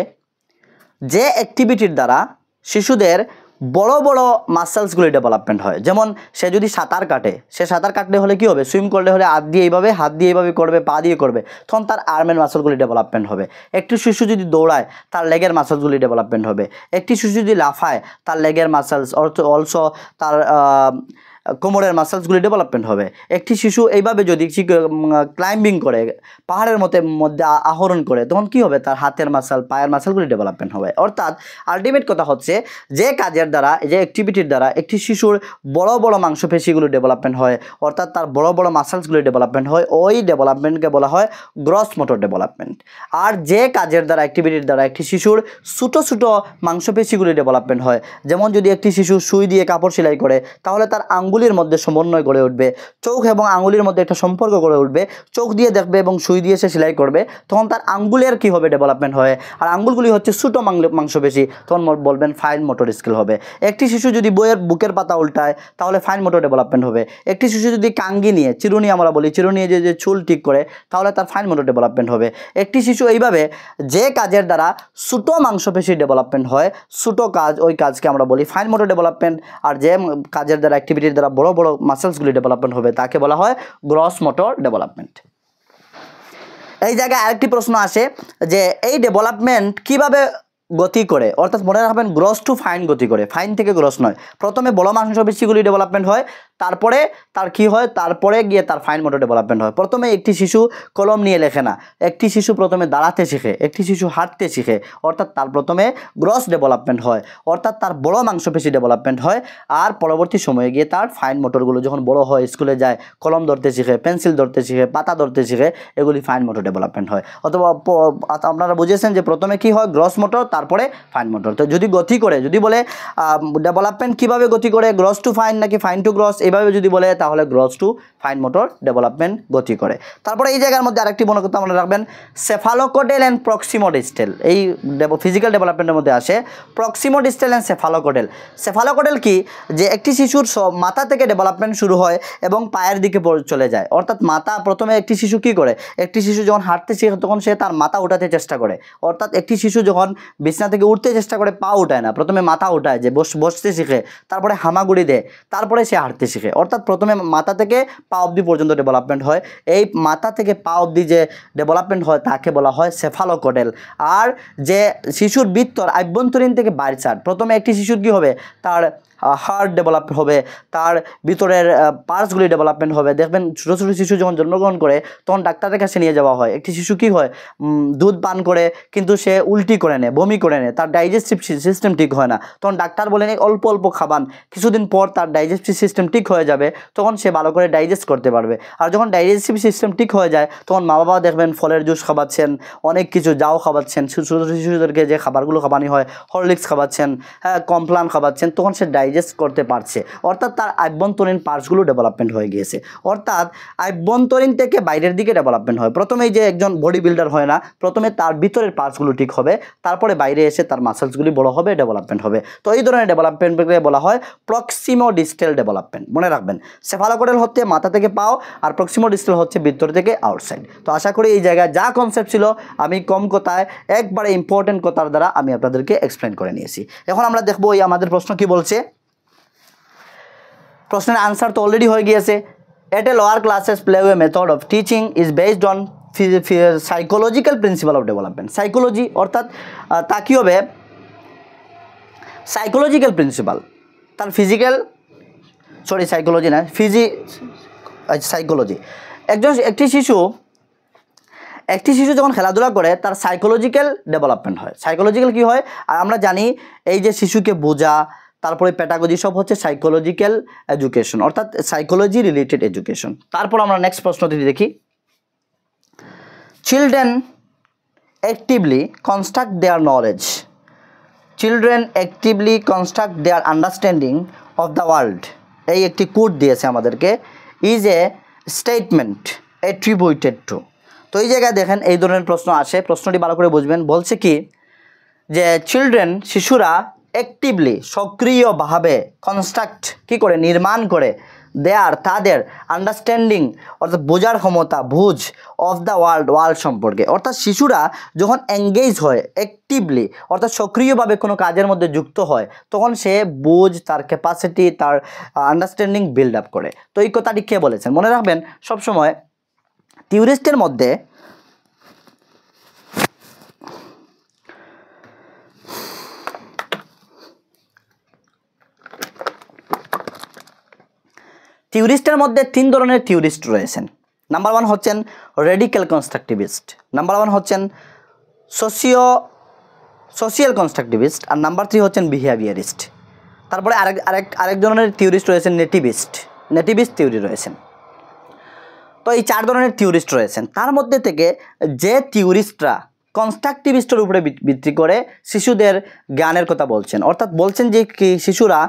যে অ্যাক্টিভিটির দ্বারা শিশুদের বড় বড় মাসেলসগুলি ডেভেলপমেন্ট হয়। যেমন সে যদি সাঁতার কাটে, সে সাঁতার কাটলে হলে কি হবে? সুইম করলে হলে হাত দিয়ে এইভাবে করবে, পা দিয়ে করবে, তখন তার আর্মের মাসেলগুলি ডেভেলপমেন্ট হবে। একটি শিশু যদি দৌড়ায় তার লেগের মাসেলসগুলি ডেভেলপমেন্ট হবে। একটি শিশু যদি লাফায় তার লেগের মাসেলস, অলসো তার কোমরের মাসেলসগুলি ডেভেলপমেন্ট হবে। একটি শিশু এইভাবে যদি ক্লাইম্বিং করে, পাহাড়ের মধ্যে আহরণ করে, তখন কি হবে, তার হাতের মাসেল, পায়ের মাসেলগুলি ডেভেলপমেন্ট হবে। অর্থাৎ আলটিমেট কথা হচ্ছে যে কাজের দ্বারা, যে অ্যাক্টিভিটির দ্বারা একটি শিশুর বড় বড় মাংসপেশিগুলো ডেভেলপমেন্ট হয়, অর্থাৎ তার বড় বড় মাসেলসগুলি ডেভেলপমেন্ট হয়, ওই ডেভেলপমেন্টকে বলা হয় গ্রস মোটর ডেভেলপমেন্ট। আর যে কাজের দ্বারা, অ্যাক্টিভিটির দ্বারা একটি শিশুর ছোটো ছোটো মাংসপেশিগুলি ডেভেলপমেন্ট হয়, যেমন যদি একটি শিশু সুই দিয়ে কাপড় সেলাই করে, তাহলে তার আঙ্গুলির মধ্যে সমন্বয় গড়ে উঠবে, চোখ এবং আঙ্গুলির মধ্যে একটা সম্পর্ক গড়ে উঠবে, চোখ দিয়ে দেখবে এবং সুই দিয়ে সে সেলাই করবে, তখন তার আঙ্গুলের কি হবে, ডেভেলপমেন্ট হয়। আর আঙ্গুলগুলি হচ্ছে ছোটো মাংসপেশি, তখন বলবেন ফাইন মোটর স্কিল হবে। একটি শিশু যদি বইয়ের বুকের পাতা উল্টায়, তাহলে ফাইন মোটর ডেভেলপমেন্ট হবে। একটি শিশু যদি কাঙ্গি নিয়ে, চিরুনি আমরা বলি, চিরুনি যে চুল ঠিক করে, তাহলে তার ফাইন মোটর ডেভেলপমেন্ট হবে। একটি শিশু এইভাবে যে কাজের দ্বারা ছোটো মাংসপেশি ডেভেলপমেন্ট হয়, ছোটো কাজ, ওই কাজকে আমরা বলি ফাইন মোটর ডেভেলপমেন্ট। আর যে কাজের দ্বারা, অ্যাক্টিভিটির দ্বারা বড় বড় মাসেলসগুলি ডেভেলপমেন্ট হবে, তাকে বলা হয় গ্রস মোটর ডেভেলপমেন্ট। এই জায়গায় আরেকটি প্রশ্ন আসে যে এই ডেভেলপমেন্ট কিভাবে গতি করে, অর্থাৎ মনে রাখবেন গ্রস টু ফাইন গতি করে, ফাইন থেকে গ্রস নয়। প্রথমে বড় মাংসপেশিগুলি ডেভেলপমেন্ট হয়, তারপরে তার কি হয়, তারপরে গিয়ে তার ফাইন মোটর ডেভেলপমেন্ট হয়। প্রথমে একটি শিশু কলম নিয়ে লেখে না, একটি শিশু প্রথমে দাঁড়াতে শিখে, একটি শিশু হাঁটতে শিখে, অর্থাৎ তার প্রথমে গ্রস ডেভেলপমেন্ট হয়, অর্থাৎ তার বড় মাংসপেশি ডেভেলপমেন্ট হয়। আর পরবর্তী সময়ে গিয়ে তার ফাইন মোটরগুলো যখন বড় হয়, স্কুলে যায়, কলম ধরতে শিখে, পেন্সিল ধরতে শিখে, পাতা ধরতে শিখে, এগুলি ফাইন মোটর ডেভেলপমেন্ট হয়। অথবা আপনারা বুঝেছেন যে প্রথমে কি হয়, গ্রস মোটর, তারপরে ফাইন মোটর। তো যদি গতি করে, যদি বলে ডেভেলপমেন্ট কিভাবে গতি করে, গ্রস টু ফাইন নাকি ফাইন টু গ্রস, এইভাবে যদি বলে, তাহলে gross to fine motor development গতি করে। তারপরে এই জায়গার মধ্যে আরেকটি মনে করতে মনে রাখবেন, সেফালোকোডেল অ্যান্ড প্রক্সিমোডিস্টাল। এই ফিজিক্যাল ডেভেলপমেন্টের মধ্যে আসে প্রক্সিমোডিস্টাল অ্যান্ড সেফালোকোডেল। সেফালোকোডেল কি, যে একটি শিশুর মাথা থেকে ডেভেলপমেন্ট শুরু হয় এবং পায়ের দিকে চলে যায়। অর্থাৎ মাথা, প্রথমে একটি শিশু কি করে, একটি শিশু যখন হাঁটতে শিখে তখন সে তার মাথা উঠাতে চেষ্টা করে। অর্থাৎ একটি শিশু যখন বিছনা থেকে উঠতে চেষ্টা করে, পা উঠায় না, প্রথমে মাথা উঠায়, যে বসতে শিখে, তারপরে হামাগুড়ি দেয়, তারপরে সে হাঁটতে শিখে। অর্থাৎ প্রথমে মাথা থেকে পা অবধি পর্যন্ত ডেভেলপমেন্ট হয়। এই মাথা থেকে পা অবধি যে ডেভেলপমেন্ট হয়, তাকে বলা হয় সেফালোকোডেল। আর যে শিশুর ভিতর, আভ্যন্তরীণ থেকে বাইরের সাইড, প্রথমে একটি শিশুর কী হবে, তার হার্ট ডেভেলপ হবে, তার ভিতরের পার্টসগুলি ডেভেলপমেন্ট হবে। দেখবেন ছোটো ছোটো শিশু যখন জন্মগ্রহণ করে, তখন ডাক্তারের কাছে নিয়ে যাওয়া হয়। একটি শিশু কী হয়, দুধ পান করে কিন্তু সে উল্টি করে নেয়, বমি করে নেয়, তার ডাইজেস্টিভ সিস্টেম ঠিক হয় না, তখন ডাক্তার বলেন অল্প অল্প খাবান, কিছুদিন পর তার ডাইজেস্টিভ সিস্টেম ঠিক হয়ে যাবে, তখন সে ভালো করে ডাইজেস্ট করতে পারবে। আর যখন ডাইজেস্টিভ সিস্টেম ঠিক হয়ে যায়, তখন মা বাবা দেখবেন ফলের জুস খাওয়াচ্ছেন, অনেক কিছু যাও খাওয়াচ্ছেন, ছোটো ছোটো শিশুদেরকে যে খাবারগুলো খাওয়ানো হয়, হরলিক্স খাওয়াচ্ছেন, হ্যাঁ, কমপ্লান খাওয়াচ্ছেন, তখন সে ডাইজেস্ট করতে পারছে। অর্থাৎ তার আভ্যন্তরীণ পার্টসগুলো ডেভেলপমেন্ট হয়ে গিয়েছে। অর্থাৎ আভ্যন্তরীণ থেকে বাইরের দিকে ডেভেলপমেন্ট হয়। প্রথমেই যে একজন বডি বিল্ডার হয় না, প্রথমে তার ভিতরের পার্টসগুলো ঠিক হবে, তারপরে বাইরে এসে তার মাসেলসগুলি বড় হবে, ডেভেলপমেন্ট হবে। তো এই ধরনের ডেভেলপমেন্টকে বলা হয় প্রক্সিমোডিস্টাল ডেভেলপমেন্ট। মনে রাখবেন, সেফালোকোডেল হচ্ছে মাথা থেকে পাও, আর প্রক্সিমোডিস্টাল হচ্ছে ভিতর থেকে আউটসাইড। তো আশা করি এই জায়গায় যা কনসেপ্ট ছিল, আমি কম কথায় একবারে ইম্পর্টেন্ট কথার দ্বারা আমি আপনাদেরকে এক্সপ্লেন করে নিয়েছি। এখন আমরা দেখবো এই আমাদের প্রশ্ন কি বলছে। প্রশ্নের আনসার তো অলরেডি হয়ে গিয়েছে। At a lower classes play a method of teaching is based on psychological principle of development. Psychology অর্থাৎ তা কী হবে, সাইকোলজিক্যাল প্রিন্সিপাল, তার সাইকোলজি না, সাইকোলজি। একটি শিশু যখন খেলাধুলা করে, তার সাইকোলজিক্যাল ডেভেলপমেন্ট হয়। সাইকোলজিক্যাল কী হয়, আর আমরা জানি এই যে শিশুকে বোঝা, তারপরে প্যাডাগজি, সব হচ্ছে সাইকোলজিক্যাল এডুকেশন, অর্থাৎ সাইকোলজি রিলেটেড এডুকেশন। তারপর আমরা নেক্সট প্রশ্নটি দেখি। Children actively construct their knowledge, children actively construct their understanding of the world, এই একটি কোট দিয়েছে আমাদেরকে, is a statement attributed to. তো এই জায়গায় দেখেন এই ধরনের প্রশ্ন আসে, প্রশ্নটি ভালো করে বুঝবেন। বলছে কি, যে চিলড্রেন, শিশুরা অ্যাক্টিভলি, সক্রিয়ভাবে, কনস্ট্রাক্ট কি করে, নির্মাণ করে, দেয়ার, তাদের, আন্ডারস্ট্যান্ডিং অর্থাৎ বোঝার ক্ষমতা, বুঝ, অফ দ্য ওয়ার্ল্ড সম্পর্কে। অর্থাৎ শিশুরা যখন এঙ্গেজ হয় অ্যাক্টিভলি, অর্থাৎ সক্রিয়ভাবে কোনো কাজের মধ্যে যুক্ত হয়, তখন সে বুঝ, তার ক্যাপাসিটি, তার আন্ডারস্ট্যান্ডিং বিল্ড আপ করে। তো এই কথাটি কে বলেছেন, মনে রাখবেন সবসময় থিওরিস্টের মধ্যে থিওরিস্টের মধ্যে 3 ধরনের থিওরিস্ট রয়েছেন। নাম্বার 1 হচ্ছেন রেডিক্যাল কনস্ট্রাকটিভিস্ট, নাম্বার 1 হচ্ছেন সোশিয়াল কনস্ট্রাকটিভিস্ট, আর নাম্বার 3 হচ্ছেন বিহেভিয়ারিস্ট। তারপরে আরেক ধরনের থিওরিস্ট রয়েছেন নেটিভিস্ট থিওরি রয়েছেন। তো এই 4 ধরনের থিওরিস্ট রয়েছেন। তার মধ্যে থেকে যে থিওরিস্টরা কনস্ট্রাকটিভিস্টের উপরে ভিত্তি করে শিশুদের জ্ঞানের কথা বলছেন, অর্থাৎ বলছেন যে কি শিশুরা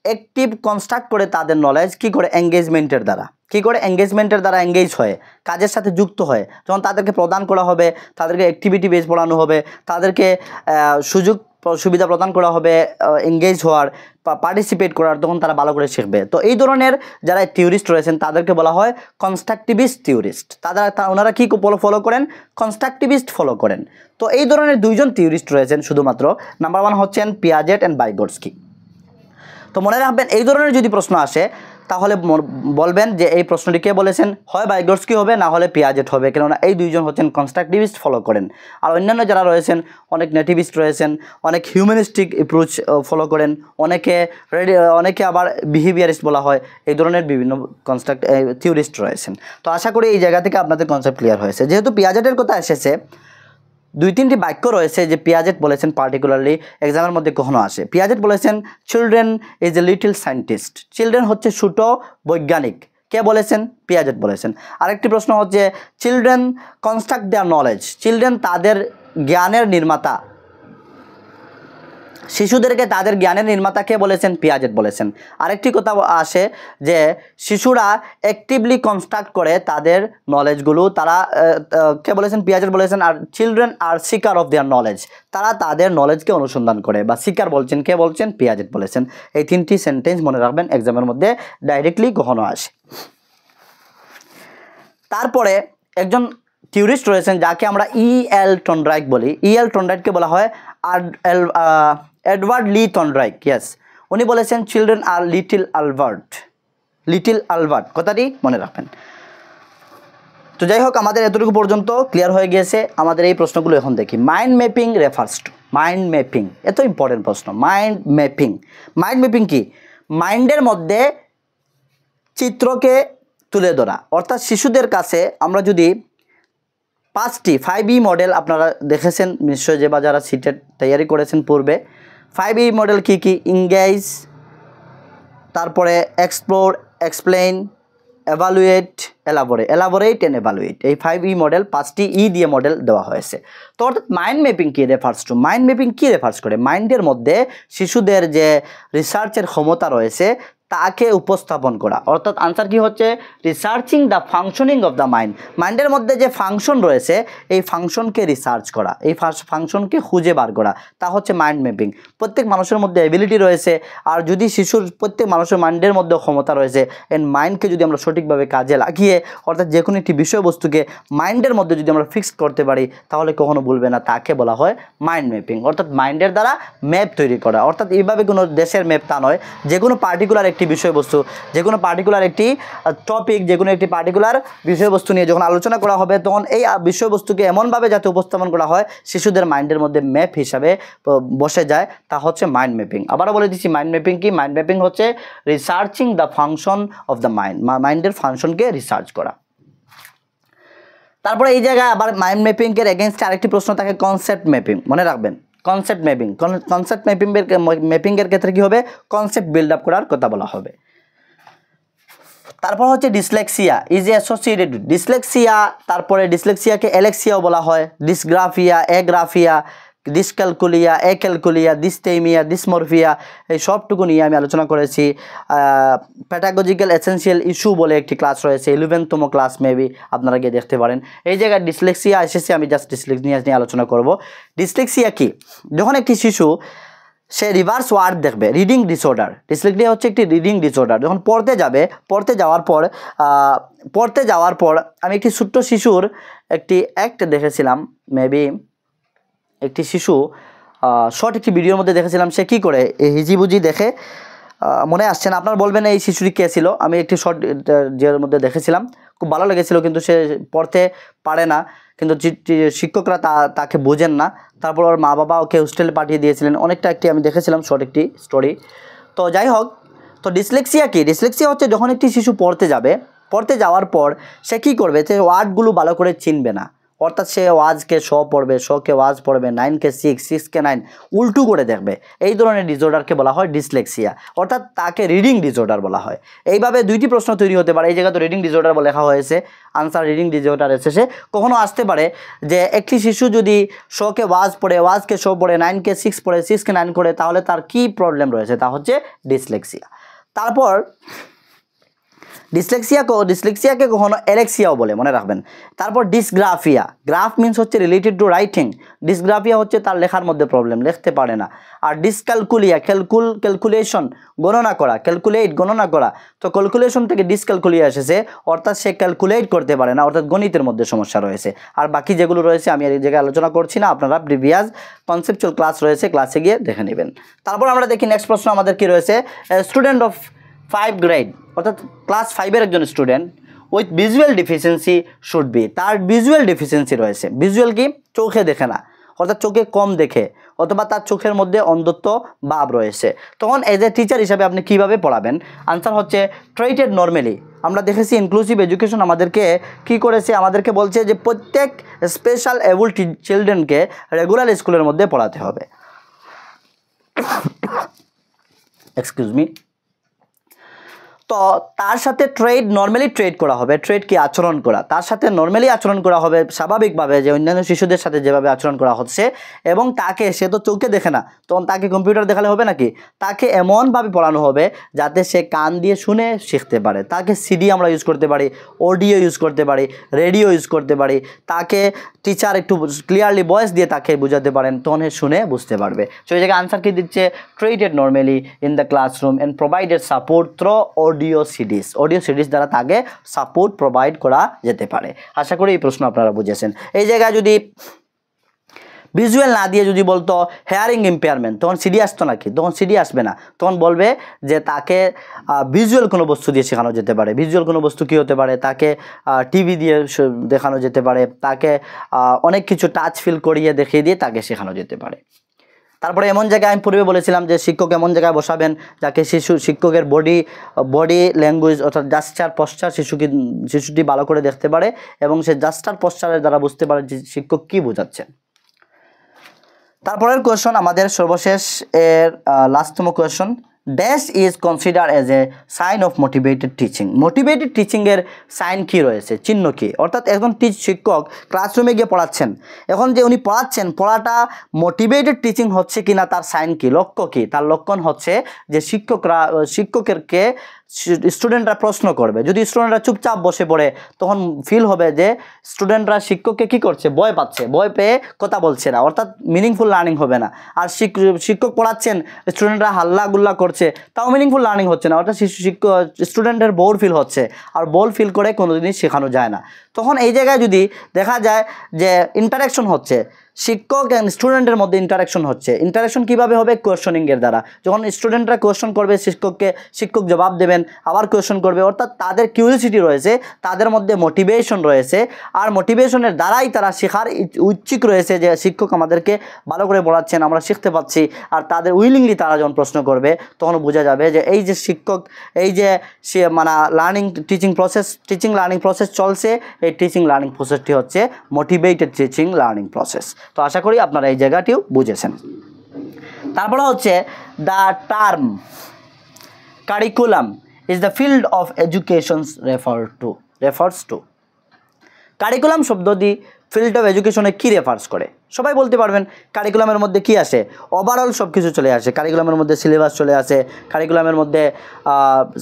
অ্যাক্টিভ কনস্ট্রাক্ট করে তাদের নলেজ কি করে এঙ্গেজমেন্টের দ্বারা এঙ্গেজ হয়ে কাজের সাথে যুক্ত হয়ে যখন তাদেরকে প্রদান করা হবে, তাদেরকে অ্যাক্টিভিটি বেস পড়ানো হবে, তাদেরকে সুযোগ সুবিধা প্রদান করা হবে এঙ্গেজ হওয়ার, পার্টিসিপেট করার, তখন তারা ভালো করে শিখবে। তো এই ধরনের যারা থিওরিস্ট রয়েছেন তাদেরকে বলা হয় কনস্ট্রাকটিভিস্ট থিওরিস্ট। ওনারা কি ফলো করেন? কনস্ট্রাকটিভিস্ট ফলো করেন। তো এই ধরনের 2 জন থিওরিস্ট রয়েছেন শুধুমাত্র। নাম্বার 1 হচ্ছেন পিয়াজেট অ্যান্ড ভাইগটস্কি। তো মনে রাখবেন এই ধরনের যদি প্রশ্ন আসে তাহলে বলবেন যে এই প্রশ্নটি কে বলেছেন, হয় ভাইগটস্কি হবে না হলে পিয়াজেট হবে, কেননা এই 2 জন হচ্ছেন কনস্ট্রাকটিভিস্ট ফলো করেন। আর অন্যান্য যারা রয়েছেন অনেক নেটিভিস্ট রয়েছেন, অনেক হিউম্যানিস্টিক অ্যাপ্রোচ ফলো করেন, অনেকে আবার বিহেভিয়ারিস্ট বলা হয়। এই ধরনের বিভিন্ন থিওরিস্ট রয়েছেন। তো আশা করি এই জায়গা থেকে আপনাদের কনসেপ্ট ক্লিয়ার হয়েছে। যেহেতু পিয়াজেটের কথা এসেছে, 2-3টি বাক্য রয়েছে যে পিয়াজেট বলেছেন, পার্টিকুলারলি এক্সামের মধ্যে কখনো আসে। পিয়াজেট বলেছেন children is a little scientist, children হচ্ছে ছোট বৈজ্ঞানিক। কে বলেছেন? পিয়াজেট বলেছেন। আরেকটি প্রশ্ন হচ্ছে children construct their knowledge, children তাদের জ্ঞানের নির্মাতা, শিশুদেরকে তাদের জ্ঞানের নির্মাতা কে বলেছেন? পিয়াজেট বলেছেন। আরেকটি কথা আসে যে শিশুরা অ্যাক্টিভলি কনস্ট্রাক্ট করে তাদের নলেজগুলো, তারা কে বলেছেন? পিয়াজেট বলেছেন। আর children are seeker of their knowledge, তারা তাদের নলেজকে অনুসন্ধান করে বা সিকার বলছেন, কে বলছেন? পিয়াজেট বলেছেন। এই 3টি সেন্টেন্স মনে রাখবেন, এক্সামের মধ্যে ডাইরেক্টলি কখনো আসে। তারপরে একজন থিওরিস্ট রয়েছেন যাকে আমরা E.L. টন্ডাইক বলি। E.L. টন্ডাইককে বলা হয় এডওয়ার্ড লি থর্নডাইক। ইয়েস, উনি বলেছেন চিলড্রেন আর লিটিল আলবার্ট। কথাটি মনে রাখবেন। তো যাই হোক, আমাদের এতটুকু পর্যন্ত ক্লিয়ার হয়ে গিয়েছে। আমাদের এই প্রশ্নগুলো এখন দেখি। Mind mapping refers to, mind mapping এত ইম্পর্টেন্ট প্রশ্ন। মাইন্ড ম্যাপিং কি? মাইন্ডের মধ্যে চিত্রকে তুলে ধরা, অর্থাৎ শিশুদের কাছে আমরা যদি 5টি 5E মডেল আপনারা দেখেছেন নিশ্চয়, যে বা যারা সিটেট তৈরি করেছেন পূর্বে। 5E মডেল কি কি? ইংগেজ, তারপরে explore, explain, evaluate, elaborate and evaluate. এই 5E মডেল 5টি ই দিয়ে মডেল দেওয়া হয়েছে। তো অর্থাৎ মাইন্ড ম্যাপিং কি রেফার্স টু? মাইন্ড ম্যাপিং কি রেফার্স করে? মাইন্ডের মধ্যে শিশুদের যে রিসার্চের ক্ষমতা রয়েছে তাকে উপস্থাপন করা। অর্থাৎ আনসার কি হচ্ছে? Researching the functioning of the mind. মাইন্ডের মধ্যে যে ফাংশন রয়েছে এই ফাংশনকে রিসার্চ করা, এই ফাংশনকে খুঁজে বার করা, তা হচ্ছে মাইন্ড ম্যাপিং। প্রত্যেক মানুষের মধ্যে এবিলিটি রয়েছে, আর যদি প্রত্যেক মানুষের মাইন্ডের মধ্যে ক্ষমতা রয়েছে, এন্ড মাইন্ডকে যদি আমরা সঠিকভাবে কাজে লাগিয়ে, অর্থাৎ যে কোনো একটি বিষয়বস্তুকে মাইন্ডের মধ্যে যদি আমরা ফিক্স করতে পারি তাহলে কখনো ভুলবে না, তাকে বলা হয় মাইন্ড ম্যাপিং। অর্থাৎ মাইন্ডের দ্বারা ম্যাপ তৈরি করা। অর্থাৎ এইভাবে কোনো দেশের ম্যাপ তা নয়, যে কোনো পার্টিকুলার একটি বিষয়বস্তু, যে কোনো পার্টিকুলার একটি টপিক, যে কোনো একটি পার্টিকুলার বিষয়বস্তু নিয়ে যখন আলোচনা করা হবে তখন এই বিষয়বস্তুকে এমনভাবে যাতে উপস্থাপন করা হয় শিশুদের মাইন্ডের মধ্যে ম্যাপ হিসাবে বসে যায়, তা হচ্ছে মাইন্ড ম্যাপিং। আবারও বলে দিচ্ছি মাইন্ড ম্যাপিং কি? মাইন্ড ম্যাপিং হচ্ছে researching the function of the mind, মাইন্ডের ফাংশনকে রিসার্চ করা। তারপরে এই জায়গায় আবার মাইন্ড ম্যাপিংয়ের এগেনস্টে আরেকটি প্রশ্ন থাকে কনসেপ্ট ম্যাপিং। মনে রাখবেন কনসেপ্ট ম্যাপিংয়ের ক্ষেত্রে কী হবে? কনসেপ্ট বিল্ড আপ করার কথা বলা হবে। তারপর হচ্ছে ডিসলেক্সিয়া ইজ অ্যাসোসিয়েটেড, ডিসলেক্সিয়া, তারপরে ডিসলেক্সিয়াকে অ্যালেক্সিয়াও বলা হয়, ডিসগ্রাফিয়া, এগ্রাফিয়া, ডিসক্যালকুলিয়া, অ্যাক্যালকুলিয়া, ডিসথেমিয়া, ডিসমরফিয়া, এই সবটুকু নিয়ে আমি আলোচনা করেছি। প্যাডাগজিক্যাল এসেনশিয়াল ইস্যু বলে একটি ক্লাস রয়েছে, 11তম ক্লাস মেবি, আপনারা গিয়ে দেখতে পারেন। এই জায়গায় ডিসলেক্সিয়া এসেছে, আমি জাস্ট ডিসলেক্সিয়া নিয়ে আলোচনা করব। ডিসলেক্সিয়া কি? যখন একটি শিশু সে রিভার্স ওয়ার্ড দেখবে, রিডিং ডিসঅর্ডার। ডিসলেক্সিয়া হচ্ছে একটি রিডিং ডিসঅর্ডার। যখন পড়তে যাওয়ার পর আমি একটি ছোট্ট শিশুর একটি অ্যাক্ট দেখেছিলাম, মেবি একটি শিশু শর্ট একটি ভিডিওর মধ্যে দেখেছিলাম, সে কী করে হিজিবুজি দেখে, মনে আসছে না, আপনারা বলবেন এই শিশুটি কে ছিল। আমি একটি শর্ট যের মধ্যে দেখেছিলাম, খুব ভালো লেগেছিল, কিন্তু সে পড়তে পারে না, কিন্তু শিক্ষকরা তাকে বোঝেন না। তারপর ওর মা বাবা ওকে হোস্টেলে পাঠিয়ে দিয়েছিলেন। অনেকটা একটি আমি দেখেছিলাম শর্ট একটি স্টোরি। তো যাই হোক, তো ডিসলেক্সিয়া কি? ডিসলেক্সিয়া হচ্ছে যখন একটি শিশু পড়তে যাবে, পড়তে যাওয়ার পর সে কী করবে, সে ওয়ার্ডগুলো ভালো করে চিনবে না, অর্থাৎ সে ওয়াজকে শ পড়বে, শকে ওয়াজ পড়বে, 9কে 6, 6কে 9 উল্টো করে দেখবে। এই ধরনের ডিসঅর্ডারকে বলা হয় ডিসলেক্সিয়া, অর্থাৎ তাকে রিডিং ডিসঅর্ডার বলা হয়। এইভাবে দুইটি প্রশ্ন তৈরি হতে পারে। এই জায়গায় তো রিডিং ডিসঅর্ডার বলে লেখা হয়েছে, আনসার রিডিং ডিসঅর্ডার এসেছে। কখনো আসতে পারে যে একটি শিশু যদি শকে ওয়াজ পড়ে, ওয়াজকে শ পড়ে, 9কে 6 পড়ে, 6কে 9 করে, তাহলে তার কী প্রবলেম রয়েছে, তা হচ্ছে ডিসলেক্সিয়া। তারপর ডিসলেক্সিয়াকে কখনো অ্যালেক্সিয়াও বলে, মনে রাখবেন। তারপর ডিসগ্রাফিয়া, গ্রাফ মিনস হচ্ছে রিলেটেড টু রাইটিং, ডিসগ্রাফিয়া হচ্ছে তার লেখার মধ্যে প্রবলেম, লিখতে পারে না। আর ডিসক্যালকুলিয়া, ক্যালকুলেশন, গণনা করা, ক্যালকুলেট, গণনা করা। তো ক্যালকুলেশন থেকে ডিসক্যালকুলিয়া এসেছে, অর্থাৎ সে ক্যালকুলেট করতে পারে না, অর্থাৎ গণিতের মধ্যে সমস্যা রয়েছে। আর বাকি যেগুলো রয়েছে আমি এই জায়গায় আলোচনা করছি না, আপনারা প্রিভিয়াস কনসেপচুয়াল ক্লাস রয়েছে, ক্লাসে গিয়ে দেখে নেবেন। তারপর আমরা দেখি নেক্সট প্রশ্ন আমাদের কি রয়েছে। স্টুডেন্ট অফ 5 গ্রেড, অর্থাৎ ক্লাস 5-এর একজন student with visual deficiency should be, তার ভিজুয়াল ডিফিসিয়েন্সি রয়েছে। ভিজুয়াল কি? চোখে দেখে না, অর্থাৎ চোখে কম দেখে, অথবা তার চোখের মধ্যে অন্ধত্ব ভাব রয়েছে। তখন এজ এ টিচার হিসাবে আপনি কীভাবে পড়াবেন? আনসার হচ্ছে ট্রিটেড নর্মালি। আমরা দেখেছি ইনক্লুসিভ এডুকেশন আমাদেরকে কি করেছে, আমাদেরকে বলছে যে প্রত্যেক স্পেশাল এবল চিলড্রেনকে রেগুলার স্কুলের মধ্যে পড়াতে হবে। Excuse me. তো তার সাথে নর্মালি ট্রেড করা হবে। ট্রেড কি? আচরণ করা। তার সাথে নর্মালি আচরণ করা হবে, স্বাভাবিকভাবে, যে অন্যান্য শিশুদের সাথে যেভাবে আচরণ করা হচ্ছে। এবং তাকে, সে তো চোখে দেখে না, তখন তাকে কম্পিউটার দেখালে হবে নাকি? তাকে এমনভাবে পড়ানো হবে যাতে সে কান দিয়ে শুনে শিখতে পারে। তাকে সিডি আমরা ইউজ করতে পারি, অডিও ইউজ করতে পারি, রেডিও ইউজ করতে পারি। তাকে টিচার একটু ক্লিয়ারলি ভয়েস দিয়ে তাকে বোঝাতে পারেন, তখন শুনে বুঝতে পারবে। সো এই জায়গায় আনসার কি দিচ্ছে? Treated normally in the classroom and provided support through audio CDs দ্বারা তাকে সাপোর্ট প্রোভাইড করা যেতে পারে। আশা করি এই প্রশ্ন আপনারা বুঝেছেন। এই জায়গায় যদি ভিজুয়াল না দিয়ে যদি বলতো হেয়ারিং ইম্পেয়ারমেন্ট, তখন সিডি আসতো নাকি? তখন সিডি আসবে না, তখন বলবে যে তাকে ভিজুয়াল কোনো বস্তু দিয়ে শেখানো যেতে পারে। ভিজুয়াল কোনো বস্তু কী হতে পারে? তাকে টিভি দিয়ে দেখানো যেতে পারে, তাকে অনেক কিছু টাচ ফিল করিয়ে দেখিয়ে দিয়ে তাকে শেখানো যেতে পারে। তারপরে এমন জায়গায় আমি পূর্বে বলেছিলাম যে শিক্ষক এমন জায়গায় বসাবেন যাকে শিক্ষকের বডি ল্যাঙ্গুয়েজ, অর্থাৎ জাস্টার পশ্চার শিশুটি ভালো করে দেখতে পারে, এবং সে জাস্টার পশ্চারের দ্বারা বুঝতে পারে যে শিক্ষক কী বোঝাচ্ছেন। তারপরের কোয়েশন আমাদের সর্বশেষ এর লাস্টতম question. Dash is consider as a sign of motivated teaching. Motivated টিচিংয়ের সাইন কী রয়েছে, চিহ্ন কী? অর্থাৎ একজন শিক্ষক ক্লাসরুমে গিয়ে পড়াচ্ছেন, এখন যে উনি পড়াচ্ছেন, পড়াটা মোটিভেটেড টিচিং হচ্ছে কি না, তার সাইন কী, লক্ষ্য কী? তার লক্ষণ হচ্ছে যে শিক্ষকেরকে স্টুডেন্টরা প্রশ্ন করবে। যদি স্টুডেন্টরা চুপচাপ বসে পড়ে, তখন ফিল হবে যে স্টুডেন্টরা শিক্ষককে কী করছে, ভয় পাচ্ছে, ভয় পেয়ে কথা বলছে না, অর্থাৎ মিনিংফুল লার্নিং হবে না। আর শিক্ষক পড়াচ্ছেন, স্টুডেন্টরা হাল্লা গুল্লা করছে, তাও মিনিংফুল লার্নিং হচ্ছে না, অর্থাৎ স্টুডেন্টের বোর ফিল হচ্ছে। আর বোর ফিল করে কোনো জিনিস শেখানো যায় না। তখন এই জায়গায় যদি দেখা যায় যে ইন্টারাকশন হচ্ছে, শিক্ষক এবং স্টুডেন্টের মধ্যে ইন্টারাকশন হচ্ছে। ইন্টারাকশন কীভাবে হবে? কোয়েশনিংয়ের দ্বারা। যখন স্টুডেন্টরা কোয়েশন করবে শিক্ষককে, শিক্ষক জবাব দেবেন, আবার কোয়েশন করবে, অর্থাৎ তাদের কিউরিওসিটি রয়েছে, তাদের মধ্যে মোটিভেশন রয়েছে। আর মোটিভেশনের দ্বারাই তারা শেখার ইচ্ছুক রয়েছে যে শিক্ষক আমাদেরকে ভালো করে পড়াচ্ছেন, আমরা শিখতে পাচ্ছি। আর তাদের উইলিংলি তারা যখন প্রশ্ন করবে, তখন বোঝা যাবে যে এই যে শিক্ষক, এই যে টিচিং লার্নিং প্রসেস চলছে, এই টিচিং লার্নিং প্রসেসটি হচ্ছে মোটিভেটেড টিচিং লার্নিং প্রসেস। তো আশা করি আপনারা এই জায়গাটিও বুঝেছেন। তারপরে হচ্ছে the term curriculum is the field of education refers to. Curriculum শব্দটি ফিল্ড অফ এডুকেশনে কী রেফার্স করে? সবাই বলতে পারবেন। কারিকুলামের মধ্যে কি আসে? ওভারঅল সব কিছু চলে আসে। কারিকুলামের মধ্যে সিলেবাস চলে আসে, কারিকুলামের মধ্যে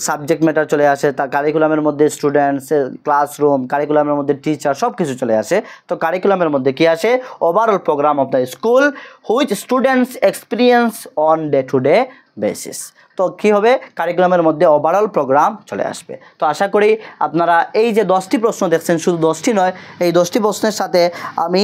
সাবজেক্ট ম্যাটার চলে আসে, তা কারিকুলামের মধ্যে স্টুডেন্টস, ক্লাসরুম, কারিকুলামের মধ্যে টিচার, সব কিছু চলে আসে। তো কারিকুলামের মধ্যে কি আসে? Overall program of the school which students experience on day to day basis. তো কী হবে? কারিকুলামের মধ্যে ওভারঅল প্রোগ্রাম চলে আসবে। তো আশা করি আপনারা এই যে 10টি প্রশ্ন দেখছেন, শুধু 10টি নয়, এই 10টি প্রশ্নের সাথে আমি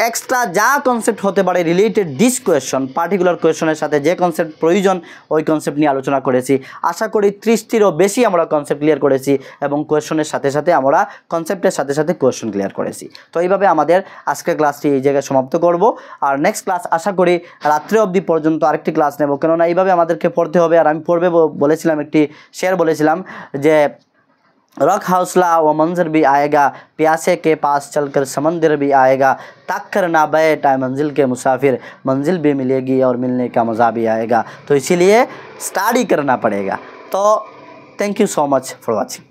এক্সট্রা যা কনসেপ্ট হতে পারে রিলেটেড দিস কোয়েশন, পার্টিকুলার কোয়েশনের সাথে যে কনসেপ্ট প্রয়োজন ওই কনসেপ্ট নিয়ে আলোচনা করেছি। আশা করি 30টিরও বেশি আমরা কনসেপ্ট ক্লিয়ার করেছি, এবং কোয়েশনের সাথে সাথে আমরা কনসেপ্টের সাথে সাথে কোয়েশন ক্লিয়ার করেছি। তো এইভাবে আমাদের আজকের ক্লাসটি এই জায়গায় সমাপ্ত করব। আর নেক্সট ক্লাস আশা করি রাত্রে অবধি পর্যন্ত আরেকটি ক্লাস নেব, কেননা এইভাবে আমাদেরকে পড়তে হবে। আর আমি আমি পূর্বে বলেছিলাম, একটি শের বলেছিলাম যে रख हौसला वो मंजर भी आएगा, प्यासे के पास चलकर समंदर भी आएगा, तक कर ना बैठ आए मंजिल के मुसाफिर, मंजिल भी मिलेगी और मिलने का मज़ा भी आएगा। तो इसीलिए स्टडी करना पड़ेगा। तो thank you so much for watching.